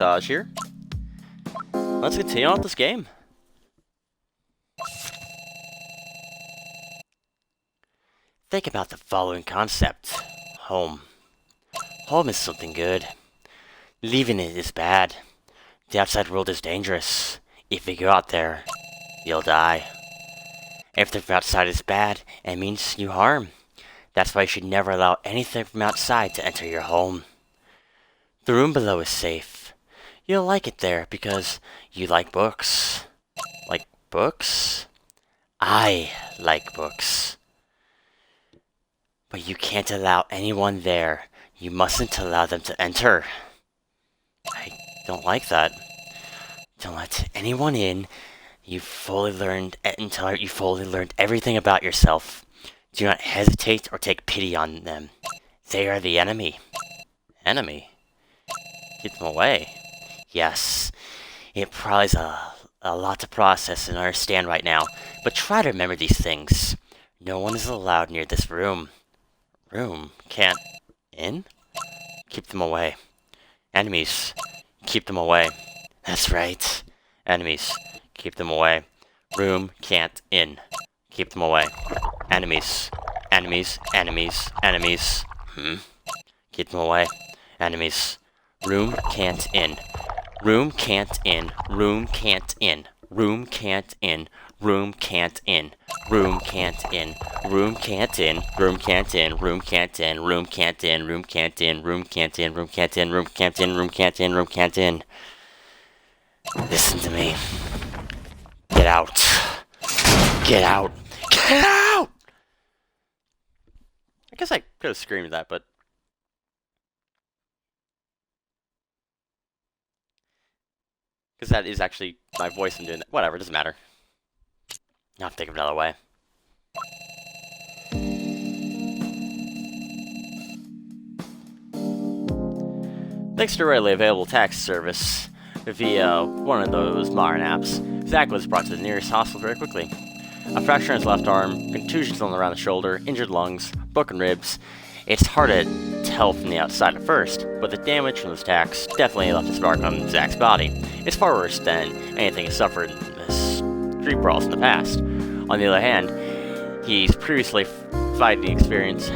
Hermitage here. Let's continue on with this game. Think about the following concept. Home. Home is something good. Leaving it is bad. The outside world is dangerous. If you go out there, you'll die. Everything from outside is bad and means you harm. That's why you should never allow anything from outside to enter your home. The room below is safe. You'll like it there because you like books. Like books? I like books. But you can't allow anyone there. You mustn't allow them to enter. I don't like that. Don't let anyone in. You've fully learned until you fully learned everything about yourself. Do not hesitate or take pity on them. They are the enemy. Enemy? Keep them away. Yes, it probably is a lot to process and understand right now, but try to remember these things. No one is allowed near this room. Room? Can't in? Keep them away. Enemies. Keep them away. That's right. Enemies. Keep them away. Room can't in. Keep them away. Enemies. Enemies. Enemies. Enemies. Keep them away. Enemies. Room can't in. Room can't in. Room can't in. Room can't in. Room can't in. Room can't in. Room can't in. Room can't in. Room can't in. Room can't in. Room can't in. Room can't in. Room can't in. Room can't in. Room can't in. Room can't in. Listen to me. Get out. Get out. Get out! I guess I could have screamed that, but because that is actually my voice in doing that. Whatever, it doesn't matter. I'll have to think of another way. Thanks to readily available taxi service via one of those modern apps, Zach was brought to the nearest hospital very quickly. A fracture in his left arm, contusions all around the shoulder, injured lungs, broken ribs. It's hard to tell from the outside at first, but the damage from those attacks definitely left a spark on Zach's body. It's far worse than anything he suffered in his street brawls in the past. On the other hand, his previously fighting experience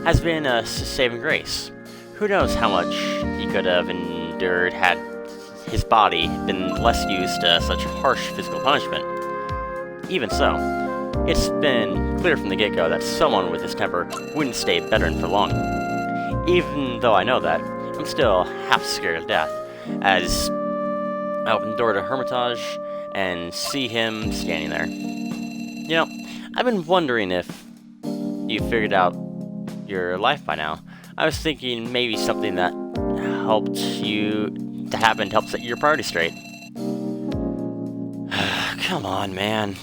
has been a saving grace. Who knows how much he could have endured had his body been less used to such harsh physical punishment. Even so, it's been clear from the get-go that someone with his temper wouldn't stay veteran for long. Even though I know that, I'm still half scared of death, as I open the door to Hermitage and see him standing there. You know, I've been wondering if you figured out your life by now. I was thinking maybe something that helped you to happen to help set your priorities straight. Come on, man.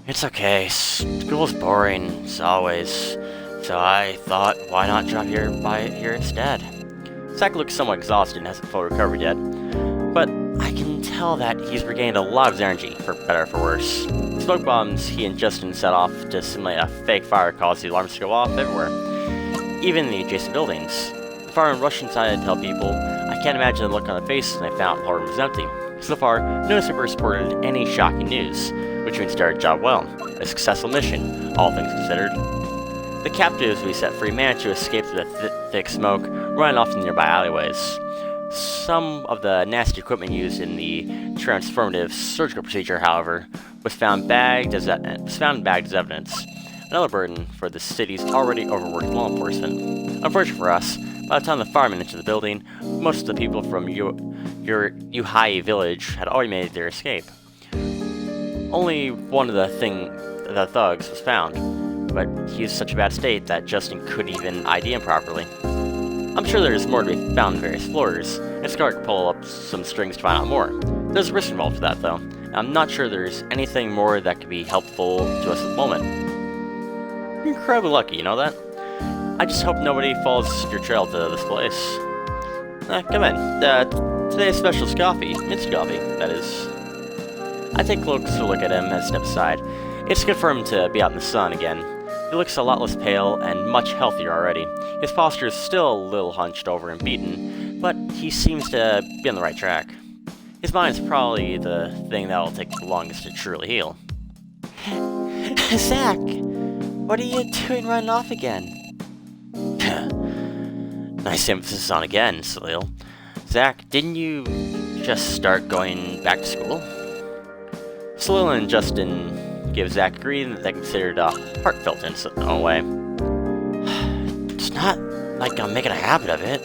It's okay. School's boring, as always. So I thought, why not drop here instead? Zach looks somewhat exhausted and hasn't fully recovered yet, but I can tell that he's regained a lot of his energy, for better or for worse. Smoke bombs he and Justin set off to simulate a fake fire caused the alarms to go off everywhere, even in the adjacent buildings. The firemen rushed inside to tell people. I can't imagine the look on their faces when they found the room was empty. So far, no newspapers reported any shocking news, which means they did our job well. A successful mission, all things considered. The captives we set free managed to escape through the thick smoke, running off to nearby alleyways. Some of the nasty equipment used in the transformative surgical procedure, however, was found bagged as evidence. Another burden for the city's already overworked law enforcement. Unfortunately for us, by the time the firemen entered the building, most of the people from Yuhai village had already made their escape. Only one of the thugs was found, but he was in such a bad state that Justin couldn't even ID him properly. I'm sure there's more to be found on various floors, and Scar could pull up some strings to find out more. There's a risk involved with that, though, and I'm not sure there's anything more that could be helpful to us at the moment. You're incredibly lucky, you know that? I just hope nobody follows your trail to this place. Come in. Today's special is coffee. Minced coffee, that is. I take a closer look at him and step aside. It's good for him to be out in the sun again. He looks a lot less pale and much healthier already. His posture is still a little hunched over and beaten, but he seems to be on the right track. His mind's probably the thing that will take the longest to truly heal. Zach, what are you doing running off again? Nice emphasis on again, Salil. Zach, didn't you just start going back to school? Salil and Justin give Zach a greeting that they considered heartfelt in its own way. It's not like I'm making a habit of it.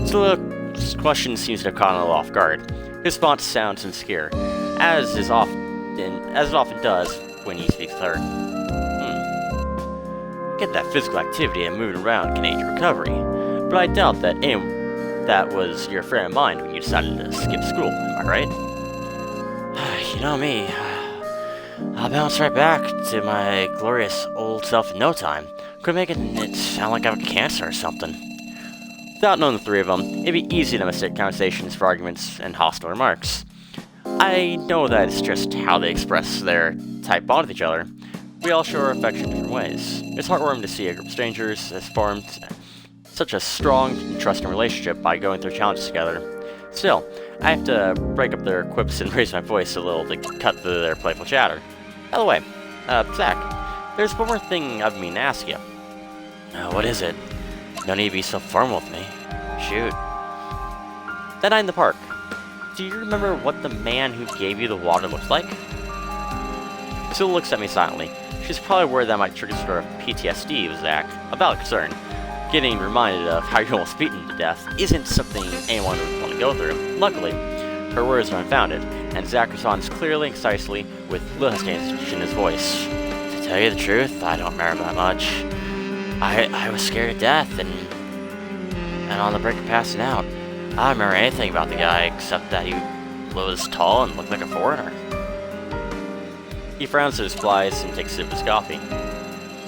Salil's question seems to have caught him a little off guard. His response sounds sincere, as it often does when he speaks with her. Get that physical activity and moving around can aid your recovery, but I doubt that that was your frame of mind when you decided to skip school, am I right? You know me, I'll bounce right back to my glorious old self in no time. Could make it sound like I have cancer or something. Without knowing the three of them, it'd be easy to mistake conversations for arguments and hostile remarks. I know that it's just how they express their tight bond with each other. We all show our affection in different ways. It's heartwarming to see a group of strangers has formed such a strong and trusting relationship by going through challenges together. Still, I have to break up their quips and raise my voice a little to cut through their playful chatter. By the way, Zach, there's one more thing I've been to ask you. What is it? No need to be so formal with me. Shoot. That night in the park, do you remember what the man who gave you the water looked like? Sula looks at me silently. She's probably worried that might trigger some sort of PTSD with Zach. A valid concern. Getting reminded of how you're almost beaten to death isn't something anyone would want to go through. Luckily, her words are unfounded, and Zach responds clearly and concisely with little hesitation in his voice. To tell you the truth, I don't remember that much. I was scared to death, and on the brink of passing out. I don't remember anything about the guy except that he was tall and looked like a foreigner. He frowns at his flies and takes a sip of his coffee.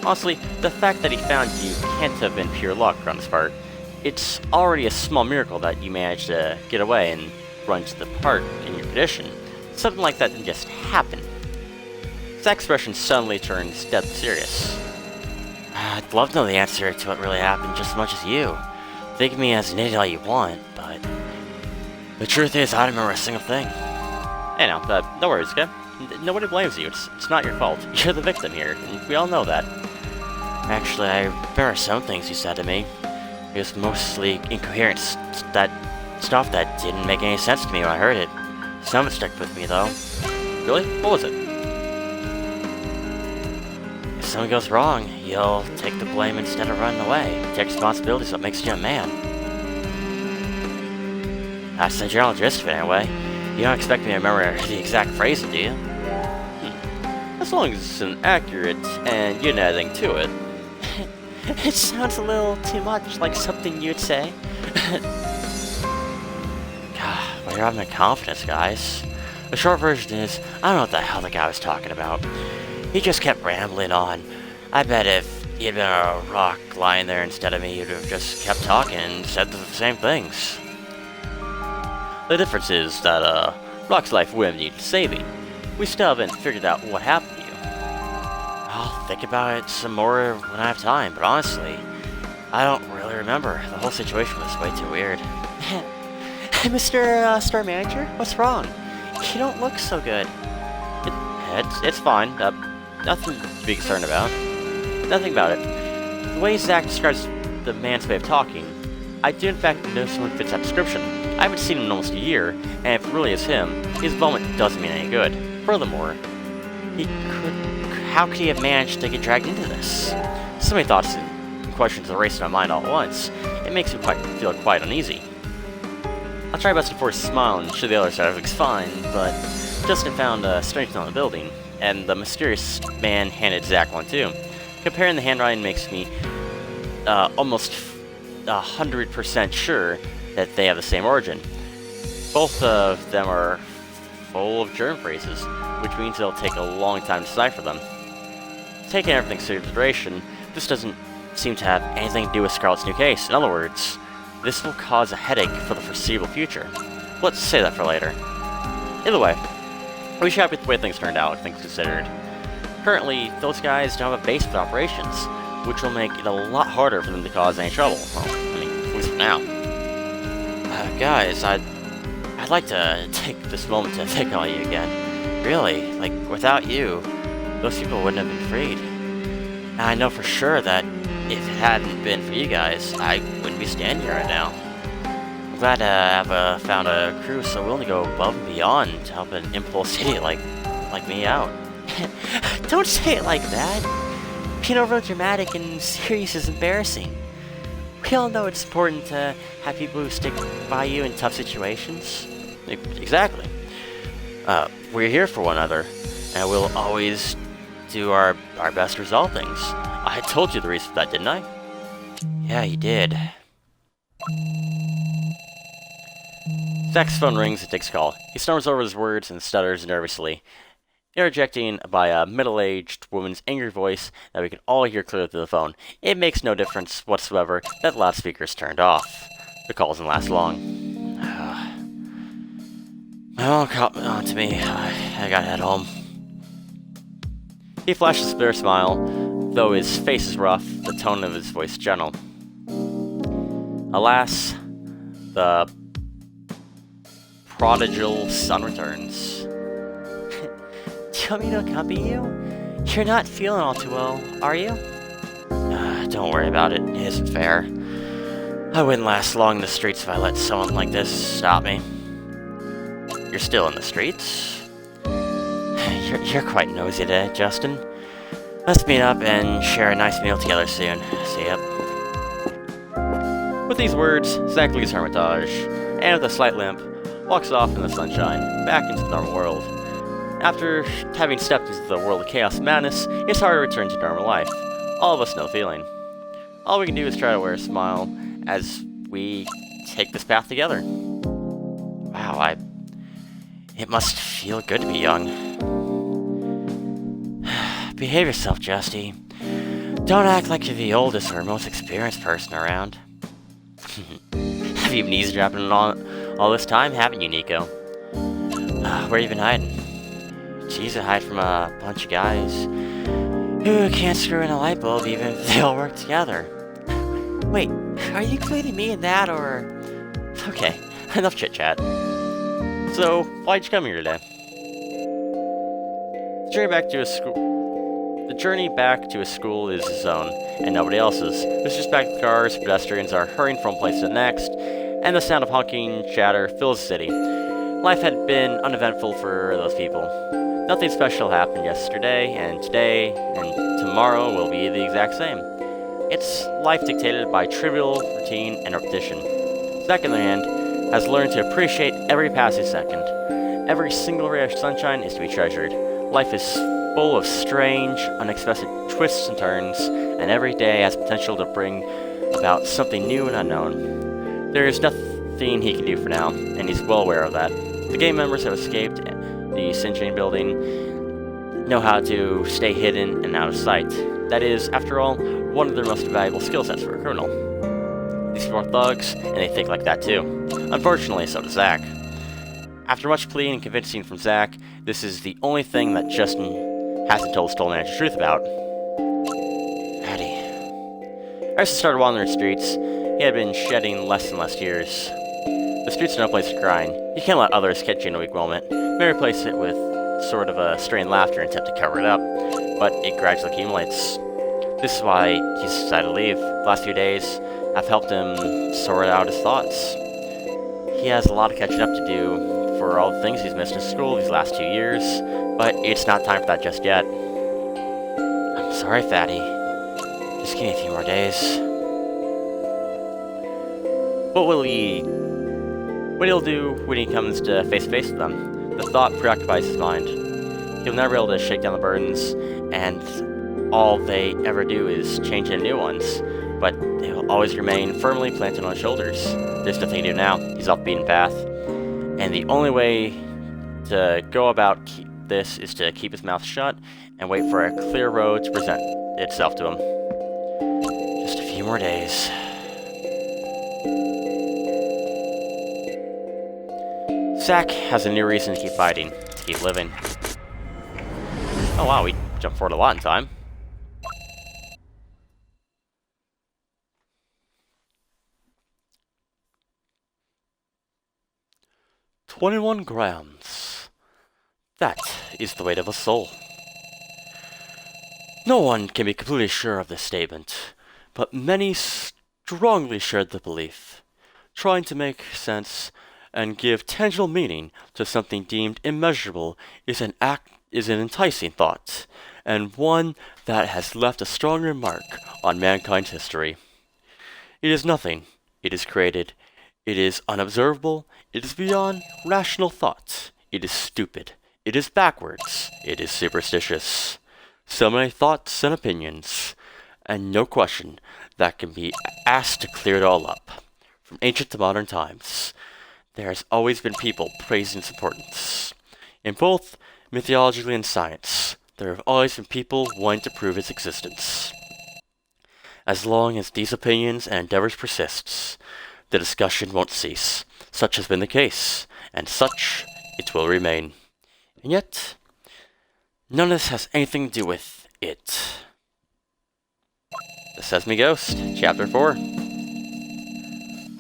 Honestly, the fact that he found you can't have been pure luck on his part. It's already a small miracle that you managed to get away and run to the park in your condition. Something like that didn't just happen. Zach's expression suddenly turns dead serious. I'd love to know the answer to what really happened just as much as you. Think of me as an idiot all you want, but the truth is I don't remember a single thing. Hey now, no worries, okay? Nobody blames you. It's not your fault. You're the victim here, and we all know that. Actually, I remember some things you said to me. It was mostly incoherent stuff that didn't make any sense to me when I heard it. Some of it stuck with me, though. Really? What was it? If something goes wrong, you'll take the blame instead of running away. Take responsibility is what makes you a man. That's the general gist of it, anyway. You don't expect me to remember the exact phrasing, do you? As long as it's an accurate and you know anything to it. It sounds a little too much like something you'd say. God, well, you're having confidence, guys. The short version is, I don't know what the hell the guy was talking about. He just kept rambling on. I bet if he had been a rock lying there instead of me, he'd have just kept talking and said the same things. The difference is that, Rock's life wouldn't need saving. We still haven't figured out what happened to you. I'll think about it some more when I have time, but honestly, I don't really remember. The whole situation was way too weird. Mr. Store Manager, what's wrong? You don't look so good. It's fine. Nothing to be concerned about. Nothing about it. The way Zach describes the man's way of talking, I do in fact know someone fits that description. I haven't seen him in almost a year, and if it really is him, his involvement doesn't mean any good. Furthermore, how could he have managed to get dragged into this? So many thoughts and questions are racing in my mind all at once. It makes me feel quite uneasy. I'll try best to force a smile and show the other side everything's fine, but Justin found a strange note in the building, and the mysterious man handed Zach one too. Comparing the handwriting makes me almost 100% sure that they have the same origin. Both of them are full of germ phrases, which means it'll take a long time to decipher them. Taking everything into consideration, this doesn't seem to have anything to do with Scarlett's new case. In other words, this will cause a headache for the foreseeable future. Let's say that for later. Either way, we should happy with the way things turned out, things considered. Currently, those guys don't have a base for operations, which will make it a lot harder for them to cause any trouble. Well, I mean, at least for now. guys, I'd like to take this moment to thank all you again. Really, like, without you, those people wouldn't have been freed. And I know for sure that if it hadn't been for you guys, I wouldn't be standing here right now. I'm glad to have found a crew so willing to go above and beyond to help an impulse idiot like me out. Don't say it like that. Being overly dramatic and serious is embarrassing. We all know it's important to have people who stick by you in tough situations. Exactly. We're here for one another, and we'll always do our best to resolve things. I told you the reason for that, didn't I? Yeah, you did. Zach's phone rings and takes a call. He stumbles over his words and stutters nervously, interjecting by a middle-aged woman's angry voice that we can all hear clearly through the phone. It makes no difference whatsoever that the loudspeaker is turned off. The call doesn't last long. My mom caught on to me. I gotta head home. He flashes a bitter smile, though his face is rough, the tone of his voice gentle. Alas, the prodigal son returns. Do you want me to accompany you? You're not feeling all too well, are you? Don't worry about it. It isn't fair. I wouldn't last long in the streets if I let someone like this stop me. You're still in the streets? You're quite nosy today, Justin. Let's meet up and share a nice meal together soon. See ya. With these words, Zach leaves Hermitage, and with a slight limp, walks off in the sunshine, back into the normal world. After having stepped into the world of chaos and madness, it's hard to return to normal life. All of us know the feeling. All we can do is try to wear a smile as we take this path together. Wow, it must feel good to be young. Behave yourself, Justy. Don't act like you're the oldest or most experienced person around. Have you been eavesdropping all this time, haven't you, Neko? Where you been hiding? Jeez, I hide from a bunch of guys who can't screw in a light bulb even if they all work together. Wait, are you including me in that, or...? Okay, enough chit-chat. So, why'd you come here today? The journey back to his school is his own, and nobody else's. There's just back cars, pedestrians are hurrying from place to the next, and the sound of honking chatter fills the city. Life had been uneventful for those people. Nothing special happened yesterday, and today, and tomorrow will be the exact same. It's life dictated by trivial routine and repetition. Zach, on the other hand, has learned to appreciate every passing second. Every single ray of sunshine is to be treasured. Life is full of strange, unexpected twists and turns, and every day has potential to bring about something new and unknown. There is nothing he can do for now, and he's well aware of that. The gang members have escaped the Sinjane building, know how to stay hidden and out of sight. That is, after all, one of their most valuable skill sets for a criminal. These people are thugs, and they think like that too. Unfortunately, so does Zach. After much pleading and convincing from Zach, this is the only thing that Justin hasn't told Stolen Manager the truth about. Patty. As he started wandering the streets, he had been shedding less and less tears. The streets are no place for crying. You can't let others catch you in a weak moment. You may replace it with sort of a strained laughter and attempt to cover it up, but it gradually accumulates. This is why he's decided to leave. The last few days, I've helped him sort out his thoughts. He has a lot of catching up to do for all the things he's missed in school these last 2 years, but it's not time for that just yet. I'm sorry, Fatty. Just give me a few more days. What he'll do when he comes to face-to-face with them? The thought preoccupies his mind. He'll never be able to shake down the burdens, and all they ever do is change into new ones, but they'll always remain firmly planted on his shoulders. There's nothing to do now. He's off the beaten path. And the only way to go about this is to keep his mouth shut and wait for a clear road to present itself to him. Just a few more days. Zach has a new reason to keep fighting, to keep living. Oh wow, we jumped forward a lot in time. 21 grams. That is the weight of a soul. No one can be completely sure of this statement, but many strongly shared the belief. Trying to make sense and give tangible meaning to something deemed immeasurable is an enticing thought, and one that has left a strong remark on mankind's history. It is nothing. It is created. It is unobservable. It is beyond rational thought. It is stupid. It is backwards. It is superstitious. So many thoughts and opinions, and no question that can be asked to clear it all up. From ancient to modern times, there has always been people praising its importance. In both mythology and science, there have always been people wanting to prove its existence. As long as these opinions and endeavors persists, the discussion won't cease. Such has been the case, and such it will remain. And yet, none of this has anything to do with it. The Sesame Ghost, Chapter 4.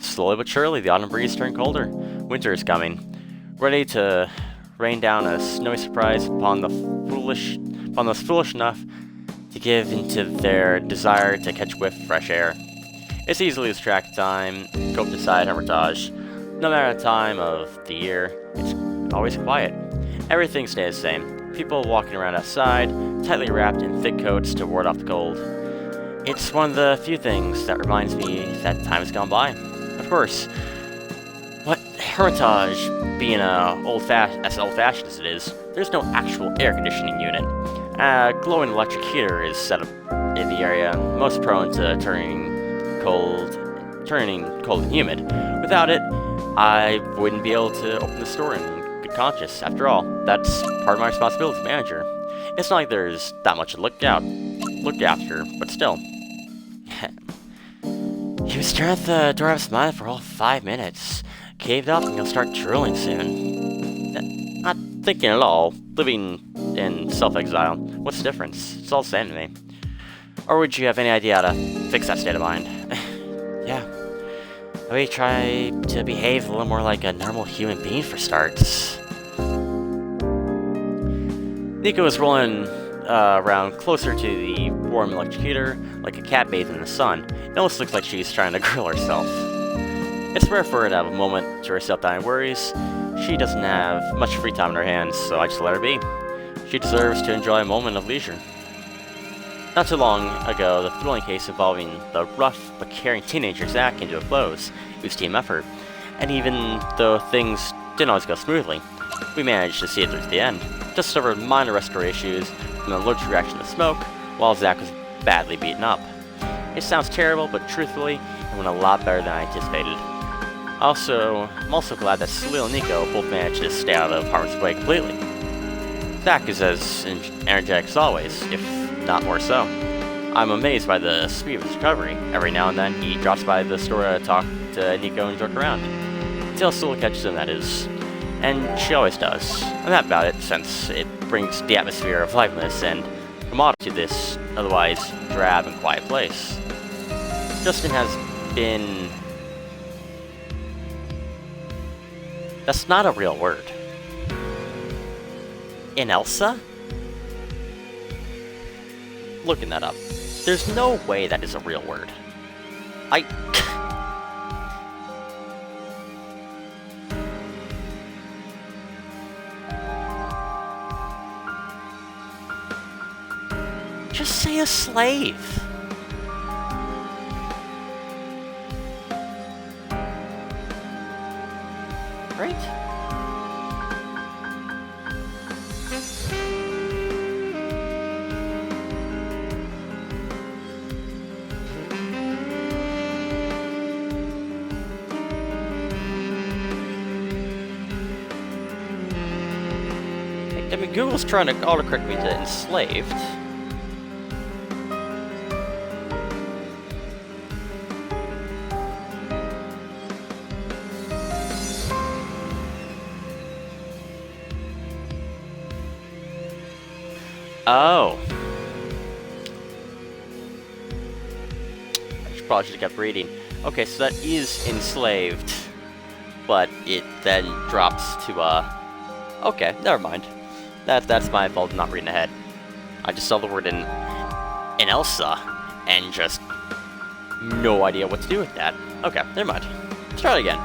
Slowly but surely, the autumn breeze turned colder. Winter is coming, ready to rain down a snowy surprise upon those foolish enough to give into their desire to catch whiff of fresh air. It's easy to lose track of time, go up inside Hermitage. No matter the time of the year, it's always quiet. Everything stays the same. People walking around outside, tightly wrapped in thick coats to ward off the cold. It's one of the few things that reminds me that time has gone by. Of course, what Hermitage being as old-fashioned as it is, there's no actual air conditioning unit. A glowing electric heater is set up in the area, most prone to turning cold and humid. Without it, I wouldn't be able to open the store in good conscience. After all, that's part of my responsibility as manager. It's not like there's that much to look after, but still. He was staring at the door of his mind for all 5 minutes. Caved up and he'll start drooling soon. Not thinking at all. Living in self-exile. What's the difference? It's all the same to me. Or would you have any idea how to fix that state of mind? Yeah. Maybe try to behave a little more like a normal human being for starts. Neko is rolling around closer to the warm electric heater, like a cat bathing in the sun. It almost looks like she's trying to grill herself. It's rare for her to have a moment to herself without worries. She doesn't have much free time in her hands, so I just let her be. She deserves to enjoy a moment of leisure. Not too long ago, the thrilling case involving the rough but caring teenager Zach came to a close. It was a team effort, and even though things didn't always go smoothly, we managed to see it through to the end. Just suffered minor respiratory issues from an allergic reaction to smoke, while Zach was badly beaten up. It sounds terrible, but truthfully, it went a lot better than I anticipated. I'm also glad that Salil and Neko both managed to stay out of harm's way completely. Zach is as energetic as always, if not more so. I'm amazed by the speed of his recovery. Every now and then, he drops by the store to talk to Neko and joke around. Until Salil catches him, that is. And she always does. I'm happy about it, since it brings the atmosphere of liveliness and camaraderie to this otherwise drab and quiet place. Justin has been... That's not a real word. In Elsa? Looking that up. There's no way that is a real word. Just say a slave. Right? I mean, Google's trying to autocorrect me to enslaved. Oh. I probably should have kept reading. Okay, so that is enslaved. but it then drops to, okay, never mind. That's my fault not reading ahead. I just saw the word in Elsa, and just no idea what to do with that. Okay, never mind. Let's try it again.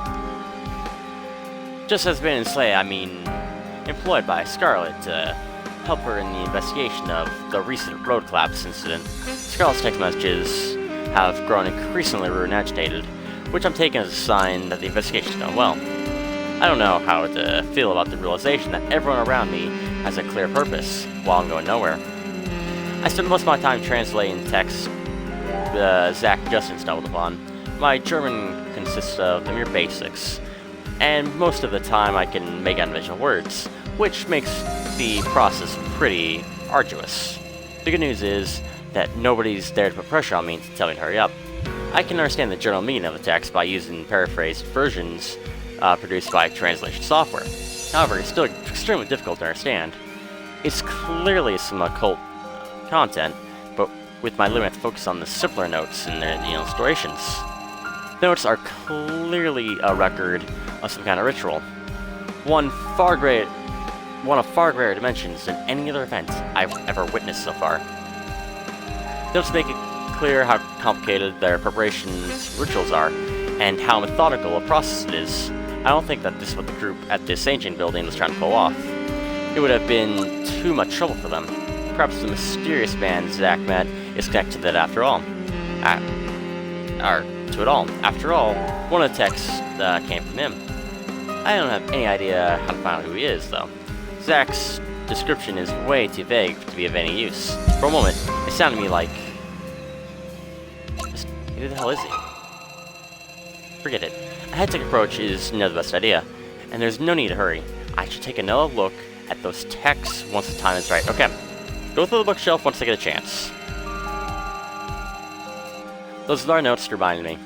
Just as been in Slay, I mean, employed by Scarlet to help her in the investigation of the recent road collapse incident. Scarlet's text messages have grown increasingly rude and agitated, which I'm taking as a sign that the investigation's gone well. I don't know how to feel about the realization that everyone around me has a clear purpose, while I'm going nowhere. I spend most of my time translating text Zach and Justin stumbled upon. My German consists of the mere basics, and most of the time I can make out individual words, which makes the process pretty arduous. The good news is that nobody's there to put pressure on me to tell me to hurry up. I can understand the general meaning of the text by using paraphrased versions produced by translation software. However, it's still extremely difficult to understand. It's clearly some occult content, but with my limited focus on the simpler notes and the illustrations. The notes are clearly a record of some kind of ritual. One of far greater dimensions than any other event I've ever witnessed so far. Notes make it clear how complicated their preparations rituals are, and how methodical a process it is. I don't think that this is what the group at this ancient building was trying to pull off. It would have been too much trouble for them. Perhaps the mysterious man Zach met is connected to that after all. After all, one of the texts came from him. I don't have any idea how to find out who he is, though. Zach's description is way too vague to be of any use. For a moment, it sounded to me like... who the hell is he? Forget it. A head-tech approach is never the best idea, and there's no need to hurry. I should take another look at those texts once the time is right. Okay, go through the bookshelf once I get a chance. Those are our notes reminded me.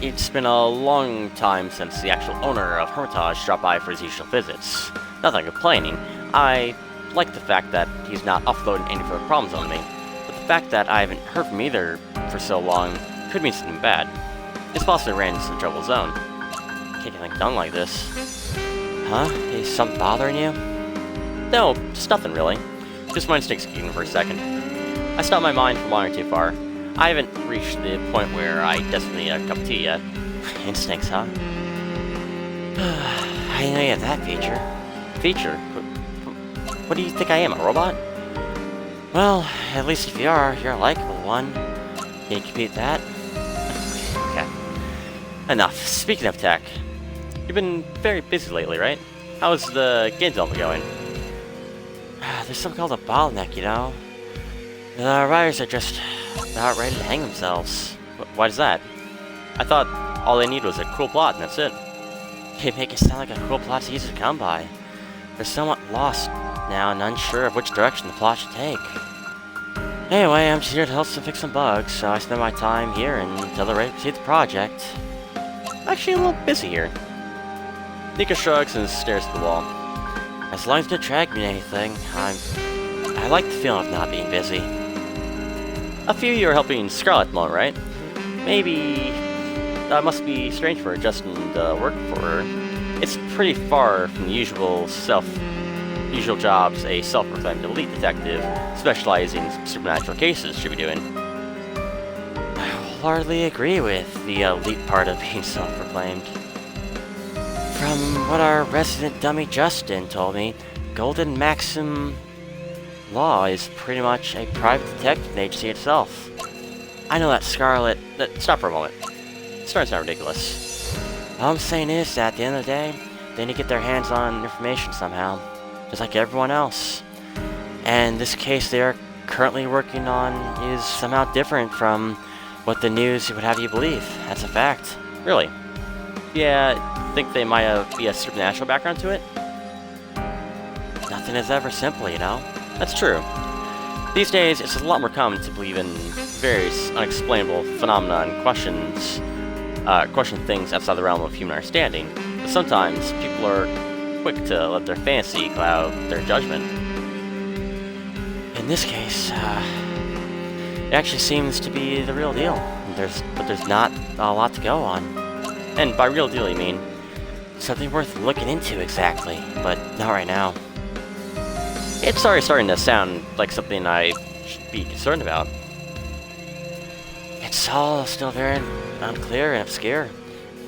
It's been a long time since the actual owner of Hermitage dropped by for his usual visits. Not that I'm complaining. I like the fact that he's not offloading any further problems on me, but the fact that I haven't heard from either for so long could mean something bad. It's possibly ran into some trouble zone. Can't get anything done like this. Huh? Is something bothering you? No, just nothing really. Just my instincts kicking for a second. I stopped my mind from wandering too far. I haven't reached the point where I desperately need a cup of tea yet. Instincts, huh? I didn't know you had that feature. Feature? What do you think I am, a robot? Well, at least if you are, you're a likable one. Can you compete that? Okay. Enough. Speaking of tech, you've been very busy lately, right? How's the game development going? There's something called a bottleneck, you know? The writers are just about ready to hang themselves. Why is that? I thought all they need was a cool plot and that's it. They make it sound like a cool plot's easy to come by. They're somewhat lost now and unsure of which direction the plot should take. Anyway, I'm just here to help them fix some bugs, so I spend my time here until they're ready to proceed the project. Actually, a little busy here. Neko shrugs and stares at the wall. As long as it doesn't drag me to anything, I like the feeling of not being busy. A few of you are helping Scarlet at the moment, right? Maybe that must be strange for Justin to work for her. It's pretty far from the usual jobs a self-proclaimed elite detective specializing in supernatural cases should be doing. I wholeheartedly agree with the elite part of being self-proclaimed. From what our resident dummy Justin told me, Golden Maxim Law is pretty much a private detective agency itself. I know that Scarlet... Stop for a moment. It's starting to sound ridiculous. All I'm saying is that at the end of the day, they need to get their hands on information somehow, just like everyone else. And this case they are currently working on is somehow different from what the news would have you believe. That's a fact. Really. Yeah, think they might be a supernatural background to it? Nothing is ever simple, you know? That's true. These days, it's a lot more common to believe in various unexplainable phenomena and question things outside the realm of human understanding. But sometimes, people are quick to let their fantasy cloud their judgment. In this case, it actually seems to be the real deal. But there's not a lot to go on. And by real deal, you mean something worth looking into exactly, but not right now. It's already starting to sound like something I should be concerned about. It's all still very unclear and obscure.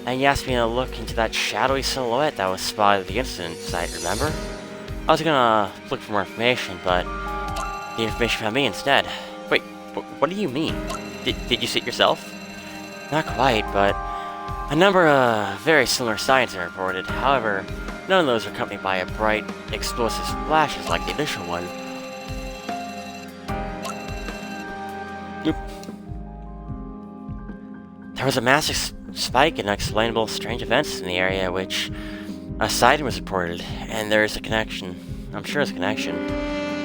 And you asked me to look into that shadowy silhouette that was spotted at the incident site, remember? I was gonna look for more information, but the information found me instead. Wait, what do you mean? Did you see it yourself? Not quite, but a number of very similar signs are reported. However, none of those are accompanied by a bright, explosive splashes like the initial one. Nope. There was a massive spike in unexplainable strange events in the area, which a sighting was reported, and there is a connection. I'm sure there's a connection.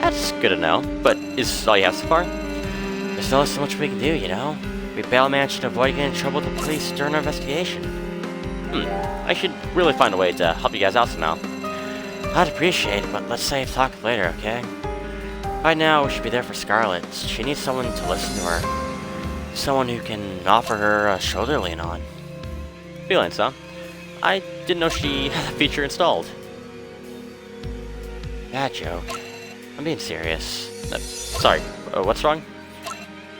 That's good to know, but is this all you have so far? There's only so much we can do, you know? We barely managed to avoid getting in trouble with the police during our investigation. I should really find a way to help you guys out somehow. I'd appreciate it, but let's save talk later, okay? Right now, we should be there for Scarlet. She needs someone to listen to her. Someone who can offer her a shoulder to lean on. Feelings, huh? I didn't know she had a feature installed. Bad joke. I'm being serious. Sorry, what's wrong?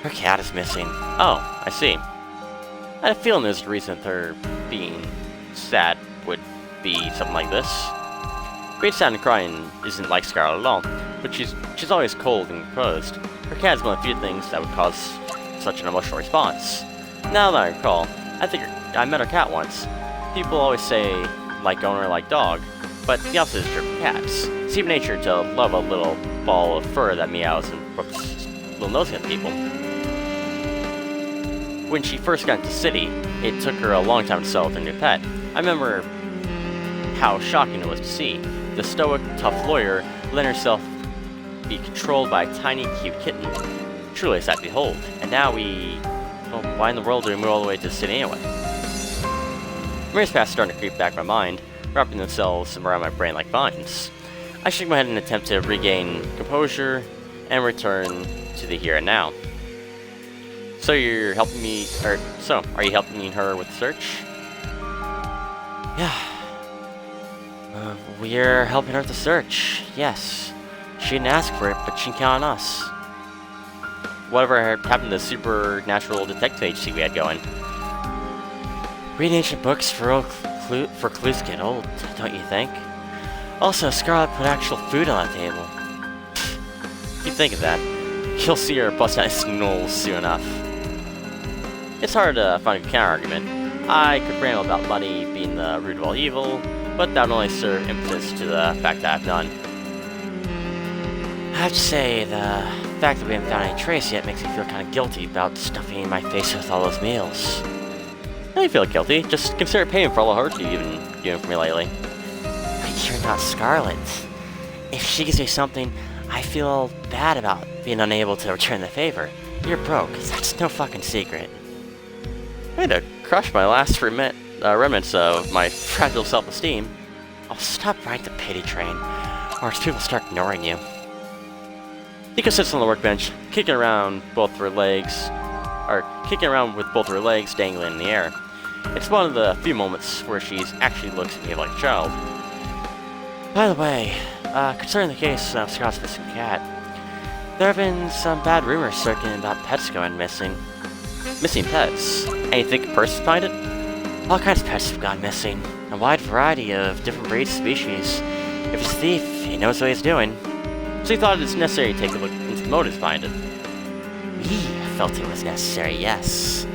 Her cat is missing. Oh, I see. I had a feeling there's a reason that her being sad would be something like this. Being sad and crying isn't like Scarlet at all, but she's always cold and composed. Her cat is one of the few things that would cause such an emotional response. Now that I recall, I think I met her cat once. People always say, like owner, like dog, but the opposite is true for cats. It's human nature to love a little ball of fur that meows and rubs little nose at people. When she first got into the city, it took her a long time to settle with her new pet. I remember how shocking it was to see. The stoic, tough lawyer letting herself be controlled by a tiny, cute kitten. Truly a sight to behold. And now well, why in the world do we move all the way to the city anyway? Memories past starting to creep back in my mind, wrapping themselves around my brain like vines. I shook my head in an attempt to regain composure and return to the here and now. So you're helping me, are you helping her with the search? Yeah. We're helping her with the search, yes. She didn't ask for it, but she can count on us. Whatever happened to the supernatural detective agency we had going? Reading ancient books for clues to get old, don't you think? Also, Scarlet put actual food on the table. Keep thinking that. You'll see her bust out signals soon enough. It's hard to find a counter-argument. I could ramble about money being the root of all evil, but that would only serve impetus to the fact that I've done. I have to say, the fact that we haven't found any trace yet makes me feel kind of guilty about stuffing my face with all those meals. I don't feel guilty. Just consider paying for all the hurt you've been doing for me lately. But you're not Scarlet. If she gives me something, I feel bad about being unable to return the favor. You're broke. That's no fucking secret. I had to crush my last remnants of my fragile self-esteem. I'll stop riding the pity train, or else people start ignoring you. Neko sits on the workbench, kicking around with both her legs dangling in the air. It's one of the few moments where she actually looks at me like a child. By the way, concerning the case of Scott's missing cat, there have been some bad rumors circulating about pets going missing. Missing pets? And you think a person behind it? All kinds of pets have gone missing. A wide variety of different breeds and species. If it's a thief, he knows what he's doing. So he thought it's necessary to take a look into the motives behind it. He felt it was necessary, yes.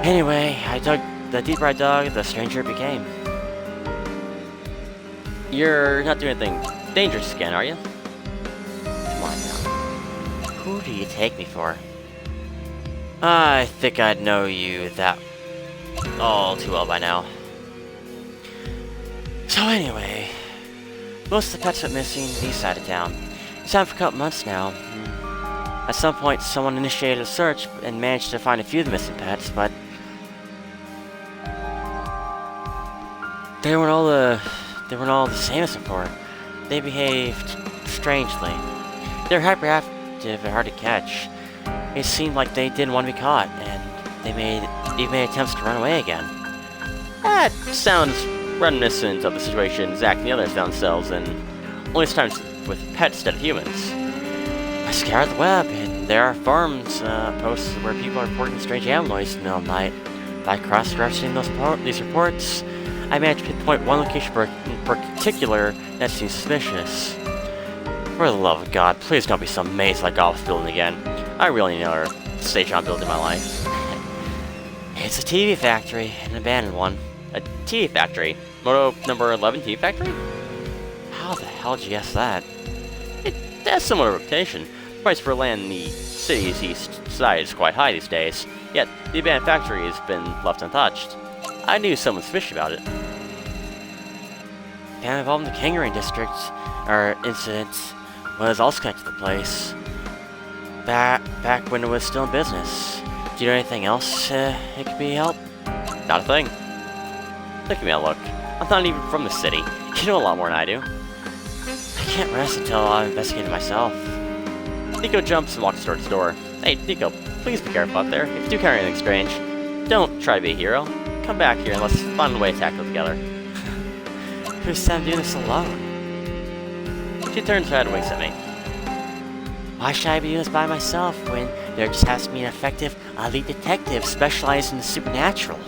Anyway, the deeper I dug, the stranger it became. You're not doing anything dangerous again, are you? Come on now. Who do you take me for? I think I'd know you that all too well by now. So anyway, most of the pets went missing east side of town. It's happened for a couple months now. At some point, someone initiated a search and managed to find a few of the missing pets, but they weren't all the same as before. They behaved strangely. They're hyperactive and hard to catch. It seemed like they didn't want to be caught, and they even made attempts to run away again. That sounds reminiscent of the situation Zack and the others found themselves in, only this time with pets instead of humans. I scoured the web, and there are forums posts where people are reporting strange animal noises in the middle of the night. By cross-referencing these reports, I managed to pinpoint one location in particular that seems suspicious. For the love of God, please don't be some maze like I was building again. I really need another stage I'm building in my life. It's a TV factory, an abandoned one. A TV factory? Moto number 11 TV factory? How the hell did you guess that? It has similar reputation. The price for land in the city's east side is quite high these days, yet the abandoned factory has been left untouched. I knew someone suspicious about it. And involved in the Kangaroo District, or incident, was also connected to the place. Back when it was still in business. Do you know anything else it could be help? Not a thing. Give me a look. I'm not even from the city. You know a lot more than I do. I can't rest until I've investigated myself. Neko jumps and walks towards the door. Hey, Neko, please be careful out there. If you do carry anything strange, don't try to be a hero. Come back here and let's find a way to tackle it together. Who said I'm doing this alone? She turns her head and winks at me. Why should I be doing this by myself when there just has to be an effective elite detective specialized in the supernatural?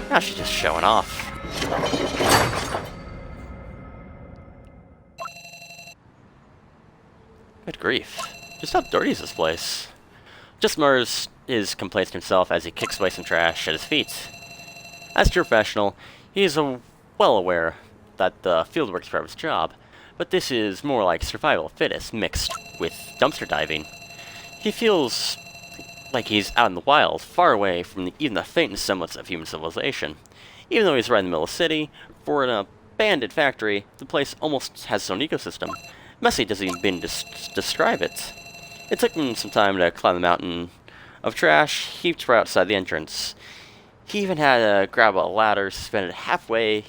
Now she's just showing off. Good grief. Just how dirty is this place? Just murmurs his complaints to himself as he kicks away some trash at his feet. As a professional, he is well aware that the fieldwork's part of his job, but this is more like survival of the fittest mixed with dumpster diving. He feels like he's out in the wild, far away from even the faintest semblance of human civilization. Even though he's right in the middle of the city, for an abandoned factory, the place almost has its own ecosystem. Messy doesn't even begin to describe it. It took him some time to climb the mountain of trash heaped right outside the entrance. He even had to grab a ladder suspended halfway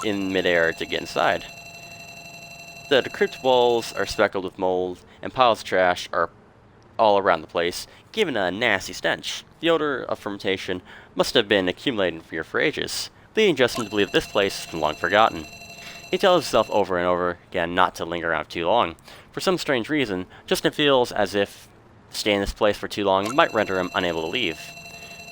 in midair to get inside. The decrepit walls are speckled with mold, and piles of trash are all around the place, giving a nasty stench. The odor of fermentation must have been accumulating here for ages, leading Justin to believe this place has been long forgotten. He tells himself over and over again not to linger around too long. For some strange reason, Justin feels as if staying in this place for too long might render him unable to leave.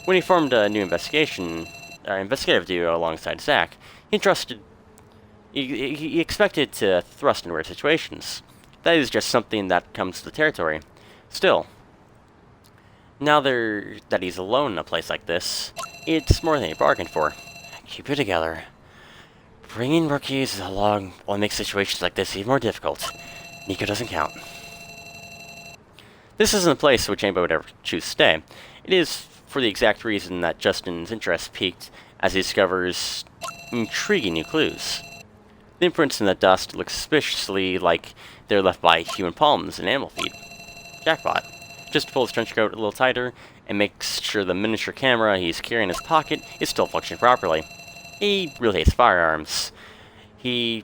When he formed a new investigative duo alongside Zack, he expected to thrust into weird situations. That is just something that comes to the territory. Still, now that he's alone in a place like this, it's more than he bargained for. Keep it together. Bringing rookies along will make situations like this even more difficult. Neko doesn't count. This isn't a place which anybody would ever choose to stay. It is for the exact reason that Justin's interest peaked as he discovers intriguing new clues. The imprints in the dust look suspiciously like they're left by human palms and animal feet. Jackpot. Just pulls his trench coat a little tighter and makes sure the miniature camera he's carrying in his pocket is still functioning properly. He really hates firearms. He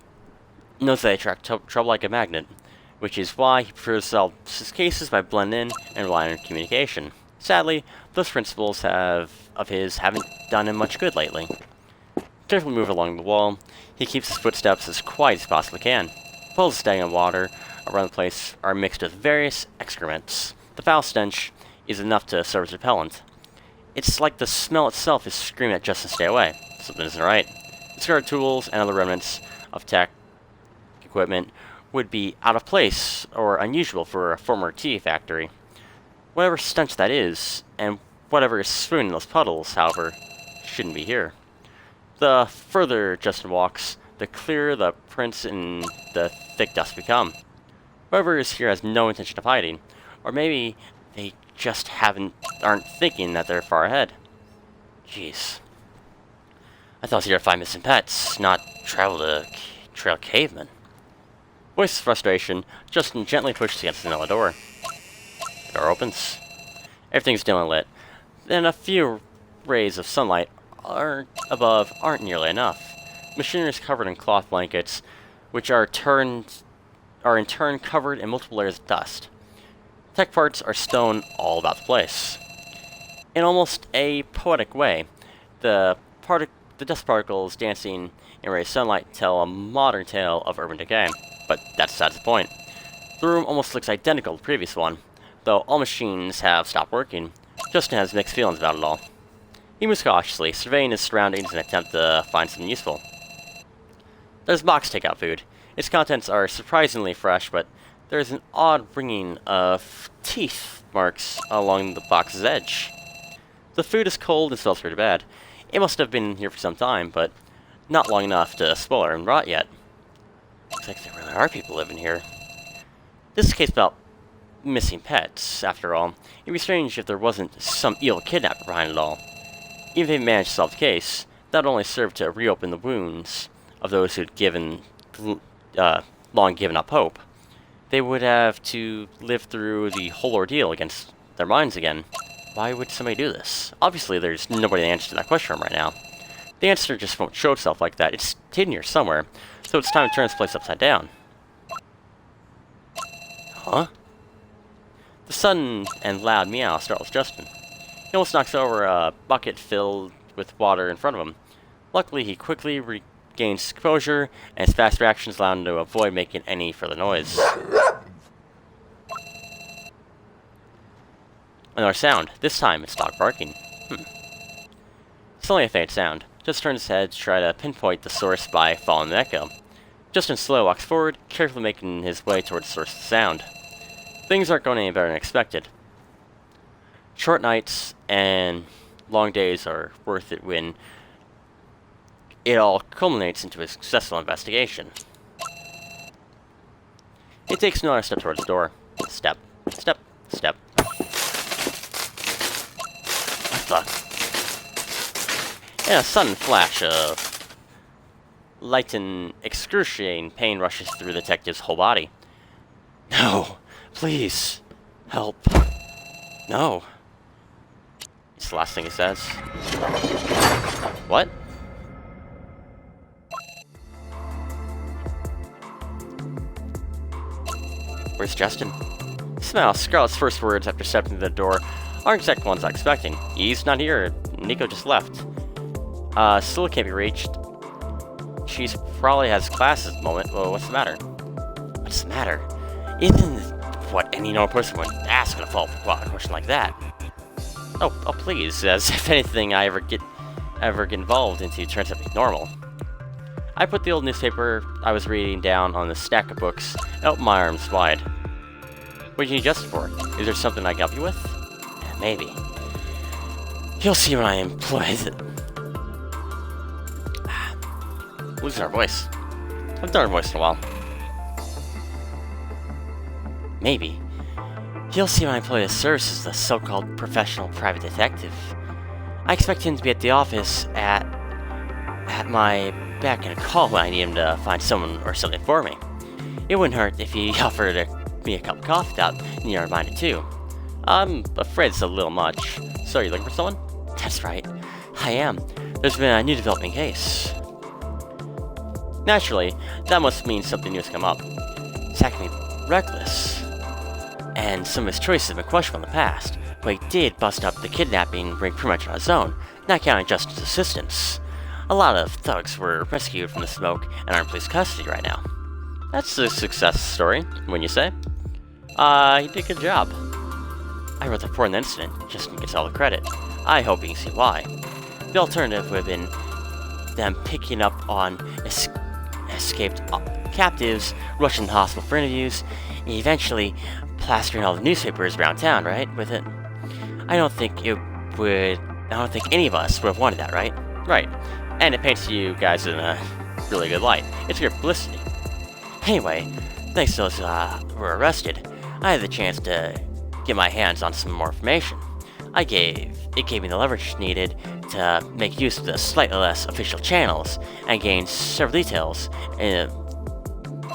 knows they attract trouble like a magnet, which is why he prefers to solve his cases by blending in and relying on communication. Sadly, those principles of his haven't done him much good lately. Carefully moving along the wall, he keeps his footsteps as quiet as he possibly can. Pools of stagnant water around the place are mixed with various excrements. The foul stench is enough to serve as repellent. It's like the smell itself is screaming at Justin to stay away. Something isn't right. Discarded tools and other remnants of tech equipment would be out of place or unusual for a former tea factory. Whatever stench that is, and whatever is swimming in those puddles, however, shouldn't be here. The further Justin walks, the clearer the prints in the thick dust become. Whoever is here has no intention of hiding, or maybe they just aren't thinking that they're far ahead. Jeez. I thought I was here to find missing pets, not trail cavemen. Voice of frustration, Justin gently pushes against the door. The door opens. Everything's dim and lit. Then a few rays of sunlight above aren't nearly enough. Machinery is covered in cloth blankets, which are in turn covered in multiple layers of dust. Tech parts are strewn all about the place. In almost a poetic way, the dust particles dancing and rays of sunlight tell a modern tale of urban decay. But that's besides the point. The room almost looks identical to the previous one, though all machines have stopped working. Justin has mixed feelings about it all. He moves cautiously, surveying his surroundings in an attempt to find something useful. There's box takeout food. Its contents are surprisingly fresh, but there's an odd ringing of teeth marks along the box's edge. The food is cold and smells pretty bad. It must have been here for some time, but not long enough to spoil and rot yet. Looks like there really are people living here. This is a case about missing pets, after all. It'd be strange if there wasn't some evil kidnapper behind it all. Even if they managed to solve the case, that would only serve to reopen the wounds of those who'd long given up hope. They would have to live through the whole ordeal against their minds again. Why would somebody do this? Obviously, there's nobody to answer that question right now. The answer just won't show itself like that. It's hidden here somewhere, so it's time to turn this place upside down. Huh? The sudden and loud meow startles Justin. He almost knocks over a bucket filled with water in front of him. Luckily, he quickly regains composure, and his fast reactions allow him to avoid making any further noise. Another sound. This time, it's dog barking. It's only a faint sound. Just turns his head to try to pinpoint the source by following the echo. Justin slowly walks forward, carefully making his way towards the source of the sound. Things aren't going any better than expected. Short nights and long days are worth it when it all culminates into a successful investigation. He takes another step towards the door. Step, step, step. What the? And a sudden flash of light and excruciating pain rushes through the detective's whole body. No, please, help. No. It's the last thing he says. What? Where's Justin? Somehow, Scarlett's first words after stepping through the door aren't exactly ones I'm expecting. He's not here. Neko just left. Still can't be reached. She's probably has class at the moment. Well, what's the matter? What's the matter? Isn't what any normal person would ask in a follow-up question like that? Oh, please, as if anything I ever get involved into turns out to be normal. I put the old newspaper I was reading down on the stack of books and opened my arms wide. What do you need Justin for? Is there something I can help you with? Yeah, maybe. You'll see when I employ it. Losing our voice. I've done our voice in a while. Maybe. You'll see when I employ his service as the so-called professional private detective. I expect him to be at the office at my beck and call when I need him to find someone or something for me. It wouldn't hurt if he offered me a cup of coffee without needing reminded too. I'm afraid it's a little much. So, are you looking for someone? That's right. I am. There's been a new developing case. Naturally, that must mean something new has come up. He's acting reckless, and some of his choices have been questionable in the past, but he did bust up the kidnapping ring pretty much on his own, not counting Justin's assistance. A lot of thugs were rescued from the smoke and are in police custody right now. That's a success story, wouldn't you say? He did a good job. I wrote the report on the incident, Justin gets all the credit. I hope you can see why. The alternative would have been them picking up on escaped captives, rushing the hospital for interviews, and eventually plastering all the newspapers around town, right, with it. I don't think any of us would have wanted that, right? Right. And it paints you guys in a really good light. It's good publicity. Anyway, thanks to those who were arrested, I had the chance to get my hands on some more information. It gave me the leverage needed to make use of the slightly less official channels and gain several details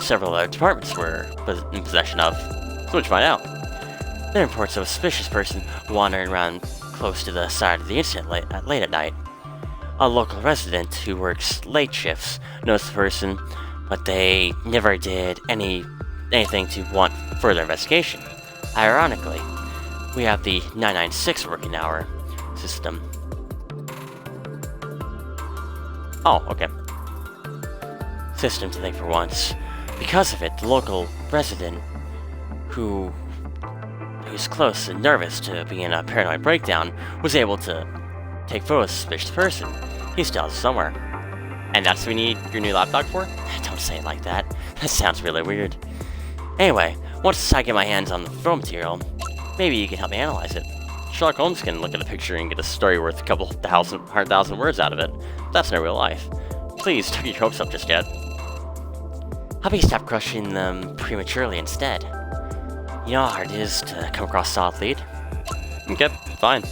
several other departments were in possession of. So what'd you find out? There reports of a suspicious person wandering around close to the site of the incident late at night. A local resident who works late shifts noticed the person, but they never did anything to want further investigation. Ironically, we have the 996 working hour system. Oh, okay. system to think for once. Because of it, the local resident, who's close and nervous to being in a paranoid breakdown, was able to take photos of a suspicious person. He's still somewhere. And that's what we need your new laptop for? Don't say it like that. That sounds really weird. Anyway, once I get my hands on the photo material, maybe you can help me analyze it. Sherlock Holmes can look at a picture and get a story worth a couple hundred thousand words out of it. That's no real life. Please, don't get your hopes up just yet. How about you stop crushing them prematurely instead? You know how hard it is to come across a solid lead? Okay, fine.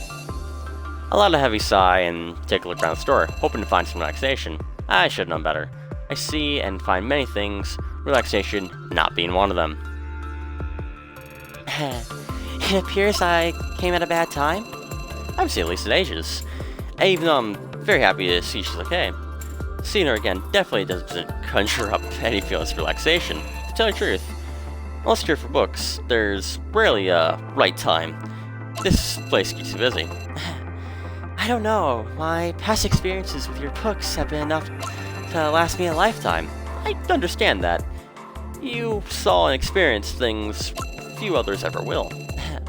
I let a heavy sigh and take a look around the store, hoping to find some relaxation. I should have known better. I see and find many things, relaxation not being one of them. It appears I came at a bad time. I've seen Lisa in ages. And even though I'm very happy to see she's okay, seeing her again definitely doesn't conjure up any feelings of relaxation. To tell you the truth, unless you're for books, there's rarely a right time. This place keeps you busy. I don't know. My past experiences with your books have been enough to last me a lifetime. I understand that. You saw and experienced things few others ever will.